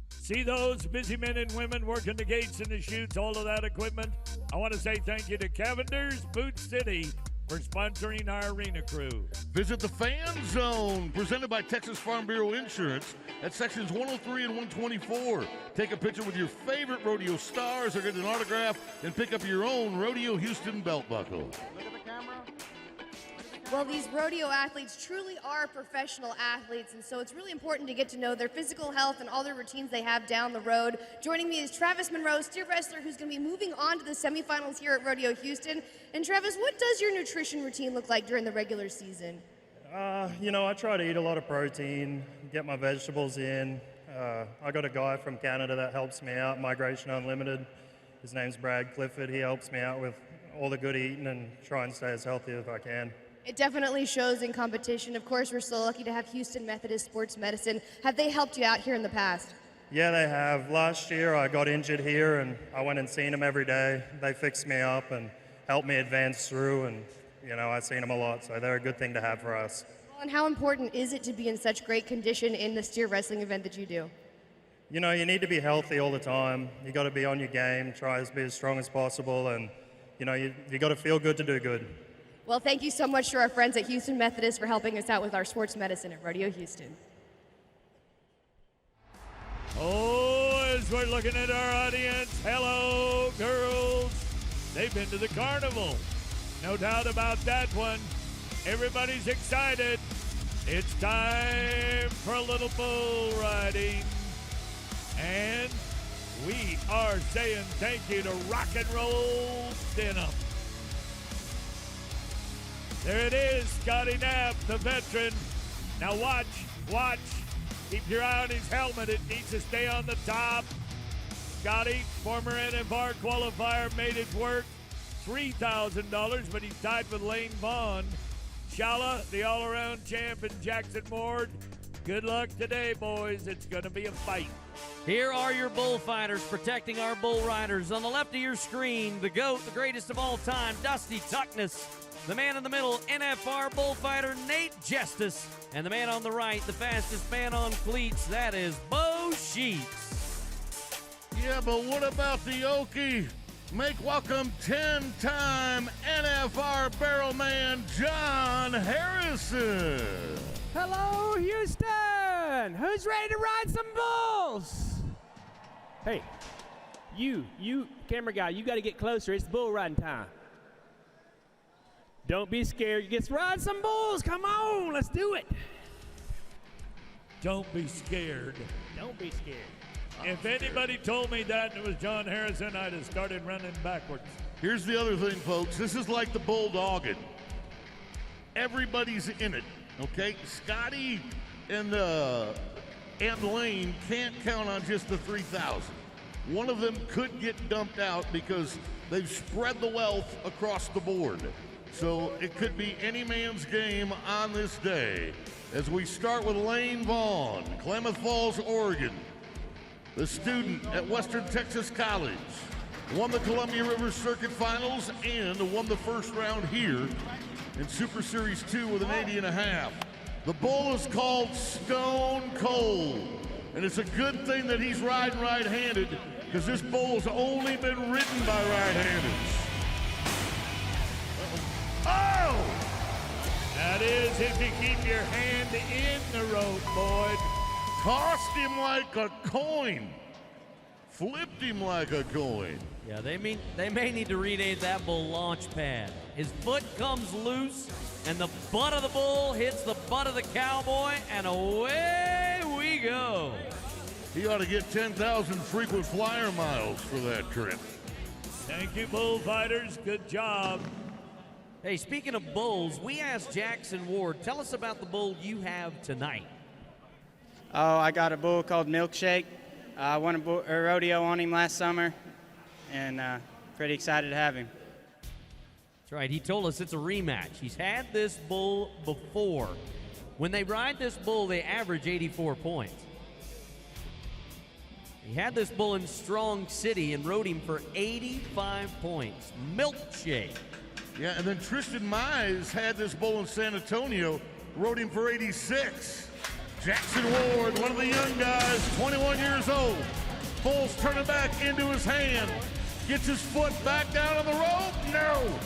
See those busy men and women working the gates and the chutes, all of that equipment? I want to say thank you to Cavender's Boot City for sponsoring our arena crew. Visit the Fan Zone, presented by Texas Farm Bureau Insurance at sections 103 and 124. Take a picture with your favorite rodeo stars or get an autograph and pick up your own Rodeo Houston belt buckle. Look at the camera. Well, these rodeo athletes truly are professional athletes, and so it's really important to get to know their physical health and all their routines they have down the road. Joining me is Travis Monroe, steer wrestler, who's going to be moving on to the semifinals here at Rodeo Houston. And Travis, what does your nutrition routine look like during the regular season? You know, I try to eat a lot of protein, get my vegetables in. I got a guy from Canada that helps me out, Migration Unlimited. His name's Brad Clifford. He helps me out with all the good eating and try and stay as healthy as I can. It definitely shows in competition. Of course, we're so lucky to have Houston Methodist Sports Medicine. Have they helped you out here in the past? Yeah, they have. Last year I got injured here and I went and seen them every day. They fixed me up and helped me advance through, and you know, I've seen them a lot, so they're a good thing to have for us. Well, and how important is it to be in such great condition in the steer wrestling event that you do? You know, you need to be healthy all the time. You got to be on your game, try to be as strong as possible, and you know, you got to feel good to do good. Well, thank you so much to our friends at Houston Methodist for helping us out with our sports medicine at Rodeo Houston. Oh, as we're looking at our audience, hello, girls. They've been to the carnival. No doubt about that one. Everybody's excited. It's time for a little bull riding. And we are saying thank you to Rock and Roll Denim. There it is, Scotty Knapp, the veteran. Now watch. Keep your eye on his helmet. It needs to stay on the top. Scotty, former NFR qualifier, made it work. $3,000, but he's tied with Lane Vaughn. Shala, the all-around champ, and Jackson Ward. Good luck today, boys. It's going to be a fight. Here are your bullfighters protecting our bull riders. On the left of your screen, the GOAT, the greatest of all time, Dusty Tuckness. The man in the middle, NFR bullfighter Nate Justice. And the man on the right, the fastest man on cleats, that is Bo Sheets. Yeah, but what about the Okie? Make welcome 10-time NFR barrelman John Harrison. Hello, Houston! Who's ready to ride some bulls? Hey, you camera guy, you got to get closer. It's bull riding time. Don't be scared. Let's ride some bulls. Come on, let's do it. Don't be scared. Don't be scared. If anybody told me that and it was John Harrison, I'd have started running backwards. Here's the other thing, folks. This is like the bulldogging. Everybody's in it, okay? Scotty and Lane can't count on just the 3,000. One of them could get dumped out because they've spread the wealth across the board. So it could be any man's game on this day. As we start with Lane Vaughn, Klamath Falls, Oregon. The student at Western Texas College. Won the Columbia River Circuit Finals and won the first round here in Super Series 2 with an 80.5. The bull is called Stone Cold. And it's a good thing that he's riding right-handed because this bull's only been ridden by right-handers. Oh! That is if you keep your hand in the rope, Boyd. Tossed him like a coin. Flipped him like a coin. Yeah, they may need to rename that bull launch pad. His foot comes loose, and the butt of the bull hits the butt of the cowboy, and away we go. He ought to get 10,000 frequent flyer miles for that trip. Thank you, bullfighters. Good job. Hey, speaking of bulls, we asked Jackson Ward, tell us about the bull you have tonight. Oh, I got a bull called Milkshake. I won a rodeo on him last summer, and pretty excited to have him. That's right. He told us it's a rematch. He's had this bull before. When they ride this bull, they average 84 points. He had this bull in Strong City and rode him for 85 points. Milkshake. Yeah, and then Tristan Mize had this bull in San Antonio, rode him for 86. Jackson Ward, one of the young guys, 21 years old. Bull's turning back into his hand. Gets his foot back down on the rope. No.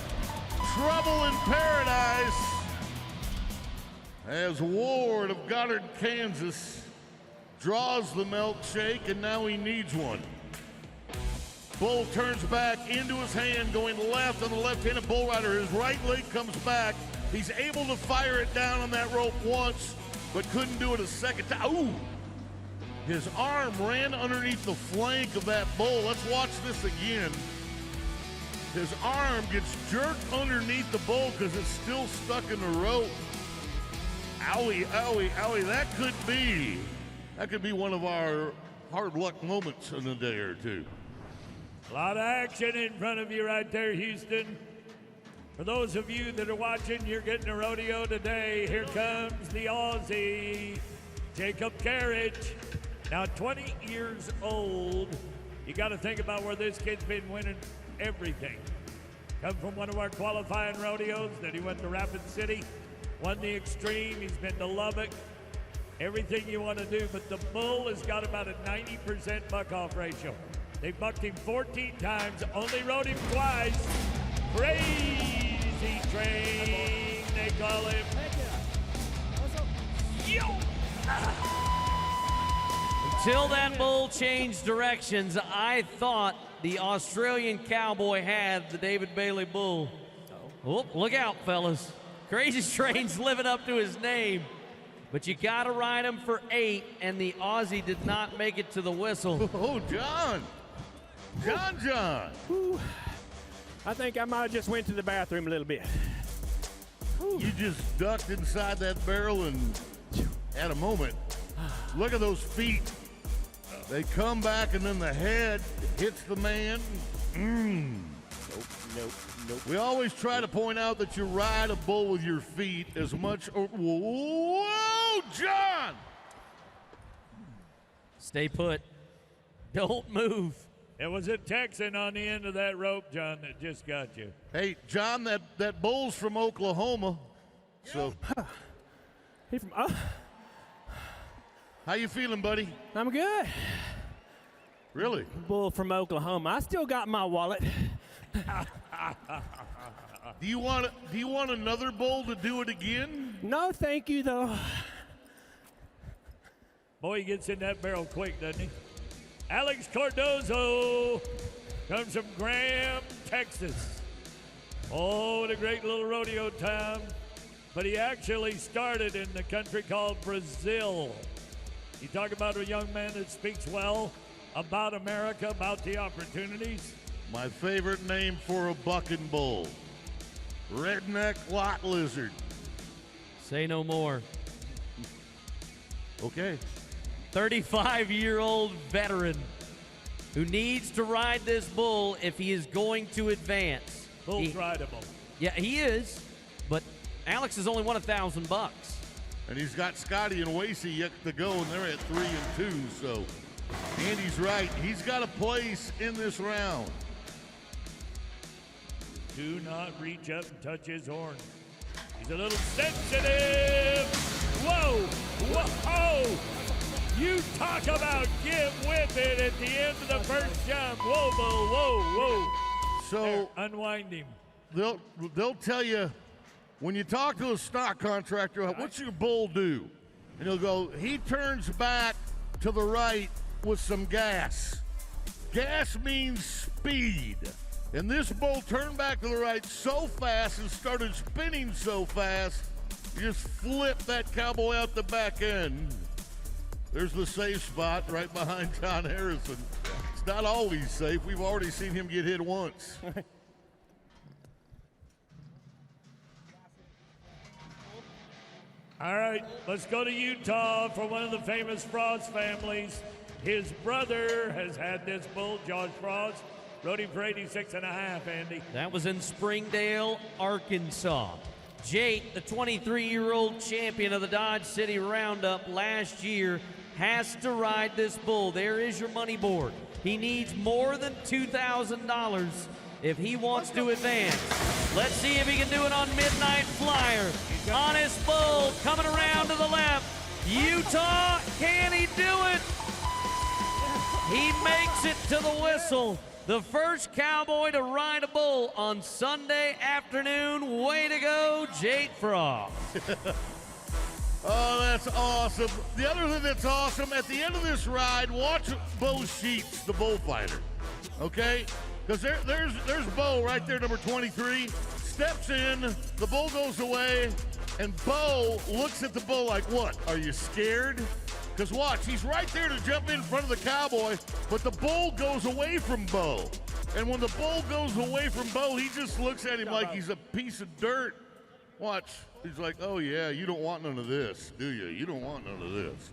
Trouble in paradise. As Ward of Goddard, Kansas, draws the Milkshake, and now he needs one. Bull turns back into his hand, going left on the left-handed bull rider. His right leg comes back. He's able to fire it down on that rope once, but couldn't do it a second time. Ooh! His arm ran underneath the flank of that bull. Let's watch this again. His arm gets jerked underneath the bull because it's still stuck in the rope. Owie, owie, owie. That could be one of our hard luck moments in a day or two. A lot of action in front of you right there, Houston. For those of you that are watching, you're getting a rodeo today. Here comes the Aussie, Jacob Carriage. Now 20 years old. You got to think about where this kid's been winning everything. Come from one of our qualifying rodeos, then he went to Rapid City, won the Extreme, he's been to Lubbock. Everything you want to do, but the bull has got about a 90% buck-off ratio. They bucked him 14 times, only rode him twice. Crazy Train, they call him. Yo! Until that bull changed directions, I thought the Australian Cowboy had the David Bailey bull. Oh, look out, fellas. Crazy Train's living up to his name. But you got to ride him for 8, and the Aussie did not make it to the whistle. Oh, John. John. Whew. I think I might have just went to the bathroom a little bit. Whew. You just ducked inside that barrel and had a moment. Look at those feet. They come back, and then the head hits the man. Nope. We always try to point out that you ride a bull with your feet as much. Whoa, John! Stay put. Don't move. It was a Texan on the end of that rope, John, that just got you. Hey, John, that bull's from Oklahoma. So, He from, how you feeling, buddy? I'm good. Really? Bull from Oklahoma. I still got my wallet. Do you want another bull to do it again? No, thank you, though. Boy, he gets in that barrel quick, doesn't he? Alex Cardozo comes from Graham, Texas. Oh, what a great little rodeo town. But he actually started in the country called Brazil. You talk about a young man that speaks well about America, about the opportunities. My favorite name for a bucking bull. Redneck lot lizard. Say no more. Okay. 35-year-old veteran who needs to ride this bull if he is going to advance. Bull's rideable. Yeah, he is, but Alex has only won $1,000. And he's got Scotty and Wasey yet to go, and they're at 3 and 2. So Andy's right. He's got a place in this round. Do not reach up and touch his horn. He's a little sensitive. Whoa, whoa. You talk about give with it at the end of the first jump. Whoa, whoa. So there, unwind him. They'll tell you, when you talk to a stock contractor, what's your bull do? And he'll go, he turns back to the right with some gas. Gas means speed. And this bull turned back to the right so fast and started spinning so fast, you just flipped that cowboy out the back end. There's the safe spot right behind John Harrison. It's not always safe. We've already seen him get hit once. All right, let's go to Utah for one of the famous Frost families. His brother has had this bull, Josh Frost, rode him for 86.5, Andy. That was in Springdale, Arkansas. Jake, the 23-year-old champion of the Dodge City Roundup last year, has to ride this bull. There is your money board. He needs more than $2,000 if he wants to advance. Let's see if he can do it on Midnight Flyer. Honest Bull coming around to the left. Utah, can he do it? He makes it to the whistle. The first cowboy to ride a bull on Sunday afternoon. Way to go, Jake Frost. Oh, that's awesome. The other thing that's awesome, at the end of this ride, watch Bo Sheets, the bullfighter, okay? Because there's Bo right there, number 23, steps in, the bull goes away, and Bo looks at the bull like, what, are you scared? Because watch, he's right there to jump in front of the cowboy, but the bull goes away from Bo. And when the bull goes away from Bo, he just looks at him like he's a piece of dirt. Watch. He's like, oh, yeah, you don't want none of this, do you? You don't want none of this.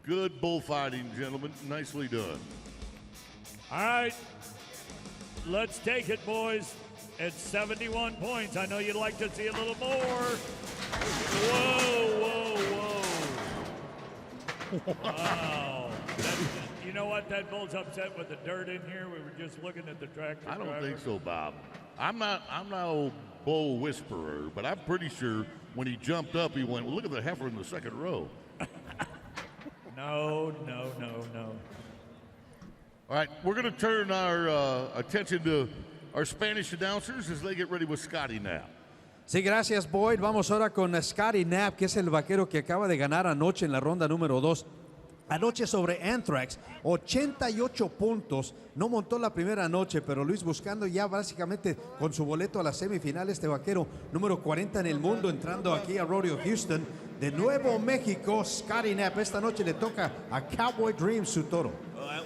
Good bullfighting, gentlemen. Nicely done. All right, let's take it, boys. It's 71 points. I know you'd like to see a little more. Whoa, whoa, whoa. Wow. You know what? That bull's upset with the dirt in here. We were just looking at the tractor. I don't think so, Bob. I'm not a bull whisperer, but I'm pretty sure when he jumped up, he went, well, look at the heifer in the second row. No. All right, we're going to turn our attention to our Spanish announcers as they get ready with Scotty Knapp. Sí, gracias, Boyd. Vamos ahora con Scotty Knapp, que es el vaquero que acaba de ganar anoche en la ronda número 2. Anoche sobre Anthrax, 88 puntos. No montó la primera noche, pero Luis buscando ya básicamente con su boleto a la semifinal. Este vaquero número 40 en el mundo, entrando aquí a Rodeo Houston. De Nuevo México, Scotty Knapp. Esta noche le toca a Cowboy Dreams su toro.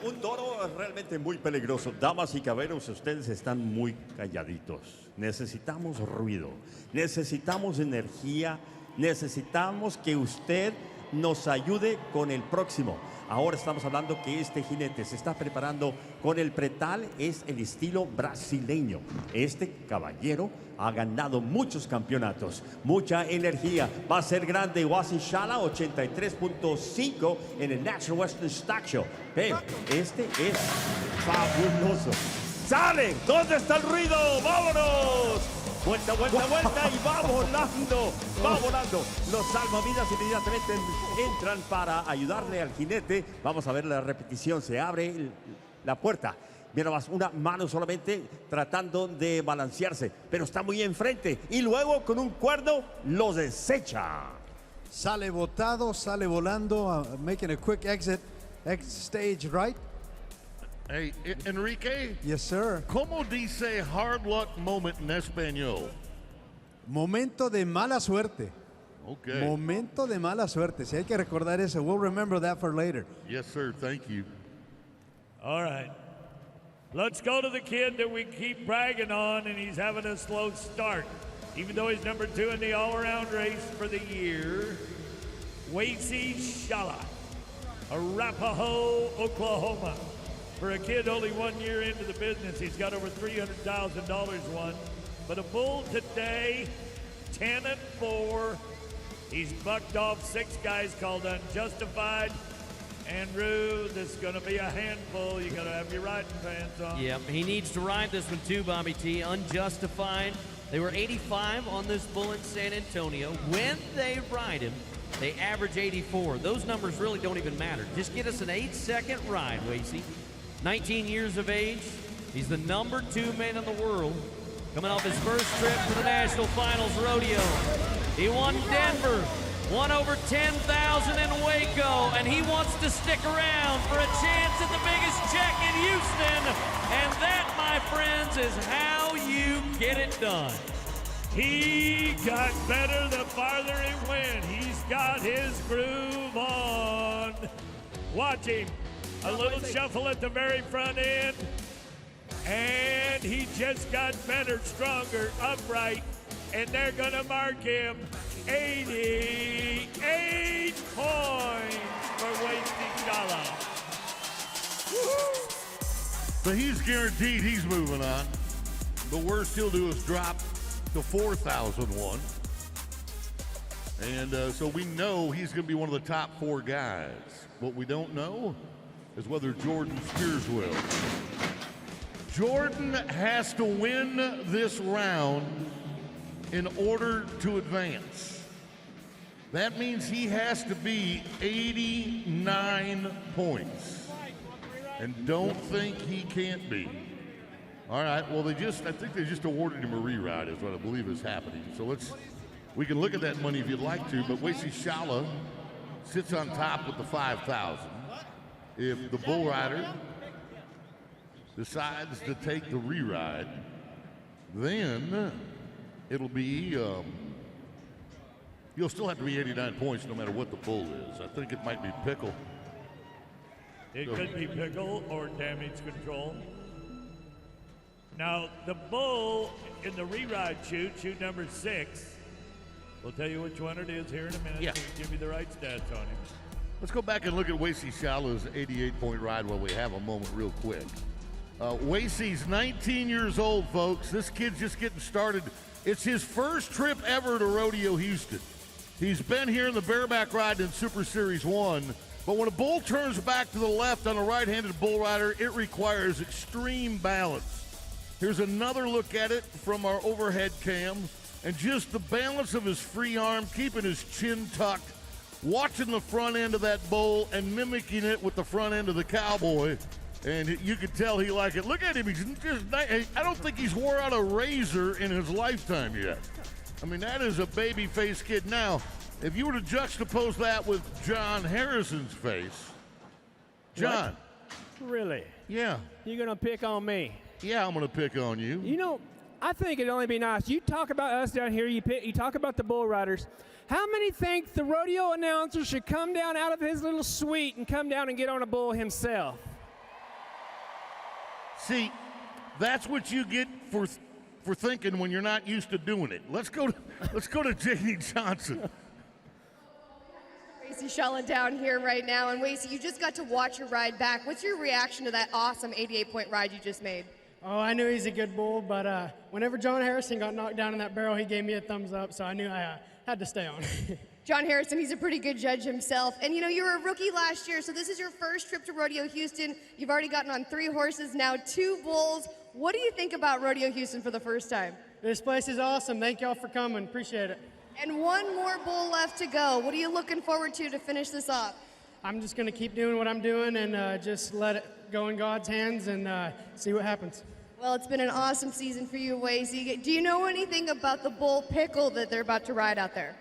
Un toro realmente muy peligroso. Damas y caballeros, ustedes están muy calladitos. Necesitamos ruido, necesitamos energía, necesitamos que usted nos ayude con el próximo. Ahora estamos hablando que este jinete se está preparando con el pretal, es el estilo brasileño. Este caballero ha ganado muchos campeonatos, mucha energía. Va a ser grande. Wasishala 83.5 en el National Western Stock Show. Pero este es fabuloso. ¡Sale! ¿Dónde está el ruido? ¡Vámonos! Vuelta, vuelta, vuelta y va volando, va volando. Los salvavidas inmediatamente entran para ayudarle al jinete. Vamos a ver la repetición. Se abre la puerta. Mira más, una mano solamente tratando de balancearse, pero está muy enfrente. Y luego con un cuerno lo desecha. Sale botado, sale volando, making a quick exit stage right. Hey, Enrique. Yes, sir. ¿Cómo dice hard luck moment en español? Momento de mala suerte. Okay. Momento de mala suerte. Si hay que recordar eso, we'll remember that for later. Yes, sir. Thank you. All right. Let's go to the kid that we keep bragging on, and he's having a slow start. Even though he's number 2 in the all-around race for the year, Wacy Shala, Arapahoe, Oklahoma. For a kid only 1 year into the business, he's got over $300,000 won. But a bull today, 10-4. He's bucked off 6 guys called Unjustified. Andrew, this is going to be a handful. You got to have your riding pants on. Yeah, he needs to ride this one too, Bobby T. Unjustified. They were 85 on this bull in San Antonio. When they ride him, they average 84. Those numbers really don't even matter. Just get us an 8-second ride, Wacy. 19 years of age. He's the number 2 man in the world. Coming off his first trip to the National Finals Rodeo. He won Denver, won over 10,000 in Waco, and he wants to stick around for a chance at the biggest check in Houston. And that, my friends, is how you get it done. He got better the farther it went. He's got his groove on. Watch him. A little shuffle at the very front end. And he just got better, stronger, upright. And they're going to mark him 88 points for Wasey Shala. So he's guaranteed he's moving on. The worst he'll do is drop to 4,001. And so we know he's going to be one of the top 4 guys. What we don't know is whether Jordan Spears will. Jordan has to win this round in order to advance. That means he has to be 89 points. And don't think he can't be. All right, well, I think they just awarded him a reride is what I believe is happening. So we can look at that money if you'd like to, but Wasey Shala sits on top with the 5,000. If the bull rider decides to take the reride, then it'll be, you'll still have to be 89 points no matter what the bull is. I think it might be Pickle. It could be Pickle or Damage Control. Now, the bull in the reride chute number 6. We'll tell you which one it is here in a minute. Yeah. So we give you the right stats on him. Let's go back and look at Wasey Shala's 88-point ride while we have a moment real quick. Wasey's 19 years old, folks. This kid's just getting started. It's his first trip ever to Rodeo Houston. He's been here in the Bareback ride in Super Series 1, but when a bull turns back to the left on a right-handed bull rider, it requires extreme balance. Here's another look at it from our overhead cam, and just the balance of his free arm, keeping his chin tucked, watching the front end of that bull and mimicking it with the front end of the cowboy. And you can tell he liked it. Look at him. He's just, I don't think he's wore out a razor in his lifetime yet. I mean, that is a baby-faced kid. Now, if you were to juxtapose that with John Harrison's face. John. What? Really? Yeah. You're going to pick on me? Yeah, I'm going to pick on you. You know, I think it'd only be nice. You talk about us down here. You talk about the bull riders. How many think the rodeo announcer should come down out of his little suite and come down and get on a bull himself? See, that's what you get for thinking when you're not used to doing it. Let's go to J.D. Johnson. Wasey Shala down here right now. And Wasey, you just got to watch your ride back. What's your reaction to that awesome 88-point ride you just made? Oh, I knew he's a good bull, but whenever John Harrison got knocked down in that barrel, he gave me a thumbs up, so I knew I had to stay on. John Harrison, he's a pretty good judge himself. And, you know, you were a rookie last year, so this is your first trip to Rodeo Houston. You've already gotten on 3 horses, now 2 bulls. What do you think about Rodeo Houston for the first time? This place is awesome. Thank y'all for coming. Appreciate it. And 1 more bull left to go. What are you looking forward to finish this off? I'm just going to keep doing what I'm doing and just let it go in God's hands and see what happens. Well, it's been an awesome season for you, Wasey. Do you know anything about the bull Pickle that they're about to ride out there?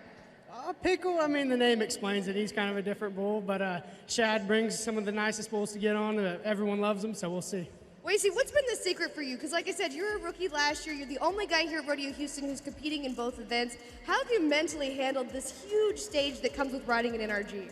Pickle, I mean, the name explains it. He's kind of a different bull, but Shad brings some of the nicest bulls to get on. Everyone loves them, so we'll see. Wasey, what's been the secret for you? Because like I said, you're a rookie last year. You're the only guy here at Rodeo Houston who's competing in both events. How have you mentally handled this huge stage that comes with riding an NRG?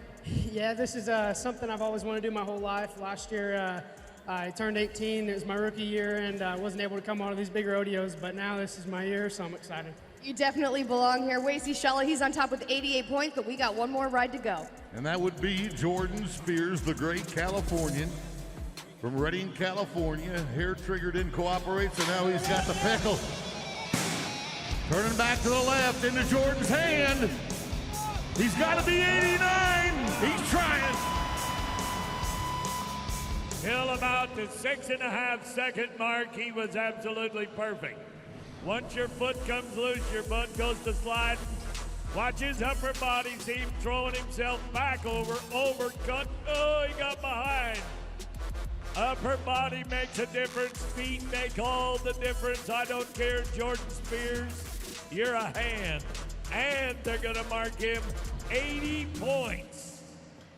Yeah, this is something I've always wanted to do my whole life. Last year, I turned 18. It was my rookie year, and I wasn't able to come on to these big rodeos, but now this is my year, so I'm excited. You definitely belong here. Wasey Shala, he's on top with 88 points, but we got 1 more ride to go. And that would be Jordan Spears, the great Californian from Redding, California. Hair Trigger didn't cooperate, so now he's got the Pickle. Turning back to the left into Jordan's hand. He's got to be 89. He's trying. Till about the 6.5-second mark, he was absolutely perfect. Once your foot comes loose, your butt goes to slide. Watch his upper body, see him throwing himself back over, overcut. Oh, he got behind. Upper body makes a difference. Feet make all the difference. I don't care, Jordan Spears. You're a hand. And they're going to mark him 80 points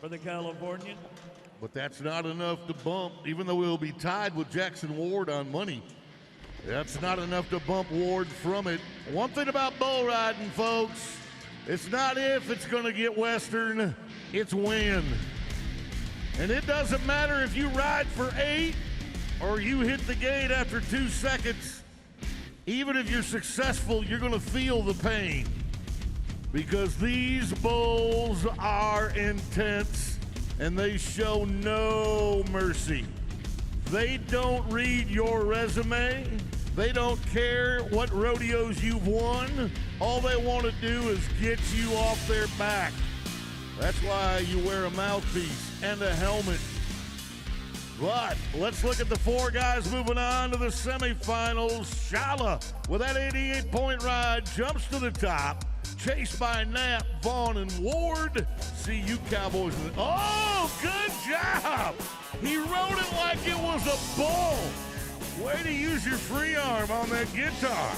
for the Californian. But that's not enough to bump, even though he'll be tied with Jackson Ward on money. That's not enough to bump Ward from it. One thing about bull riding, folks, it's not if it's going to get Western, it's when. And it doesn't matter if you ride for 8 or you hit the gate after 2 seconds. Even if you're successful, you're going to feel the pain because these bulls are intense and they show no mercy. They don't read your resume. They don't care what rodeos you've won. All they want to do is get you off their back. That's why you wear a mouthpiece and a helmet. But let's look at the 4 guys moving on to the semifinals. Shala, with that 88-point ride, jumps to the top, chased by Knapp, Vaughn, and Ward. See you Cowboys. Oh, good job! He rode it like it was a bull. Way to use your free arm on that guitar.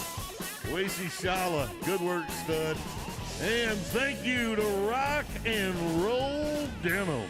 Wasey Shala, good work, stud. And thank you to Rock and Roll Denim.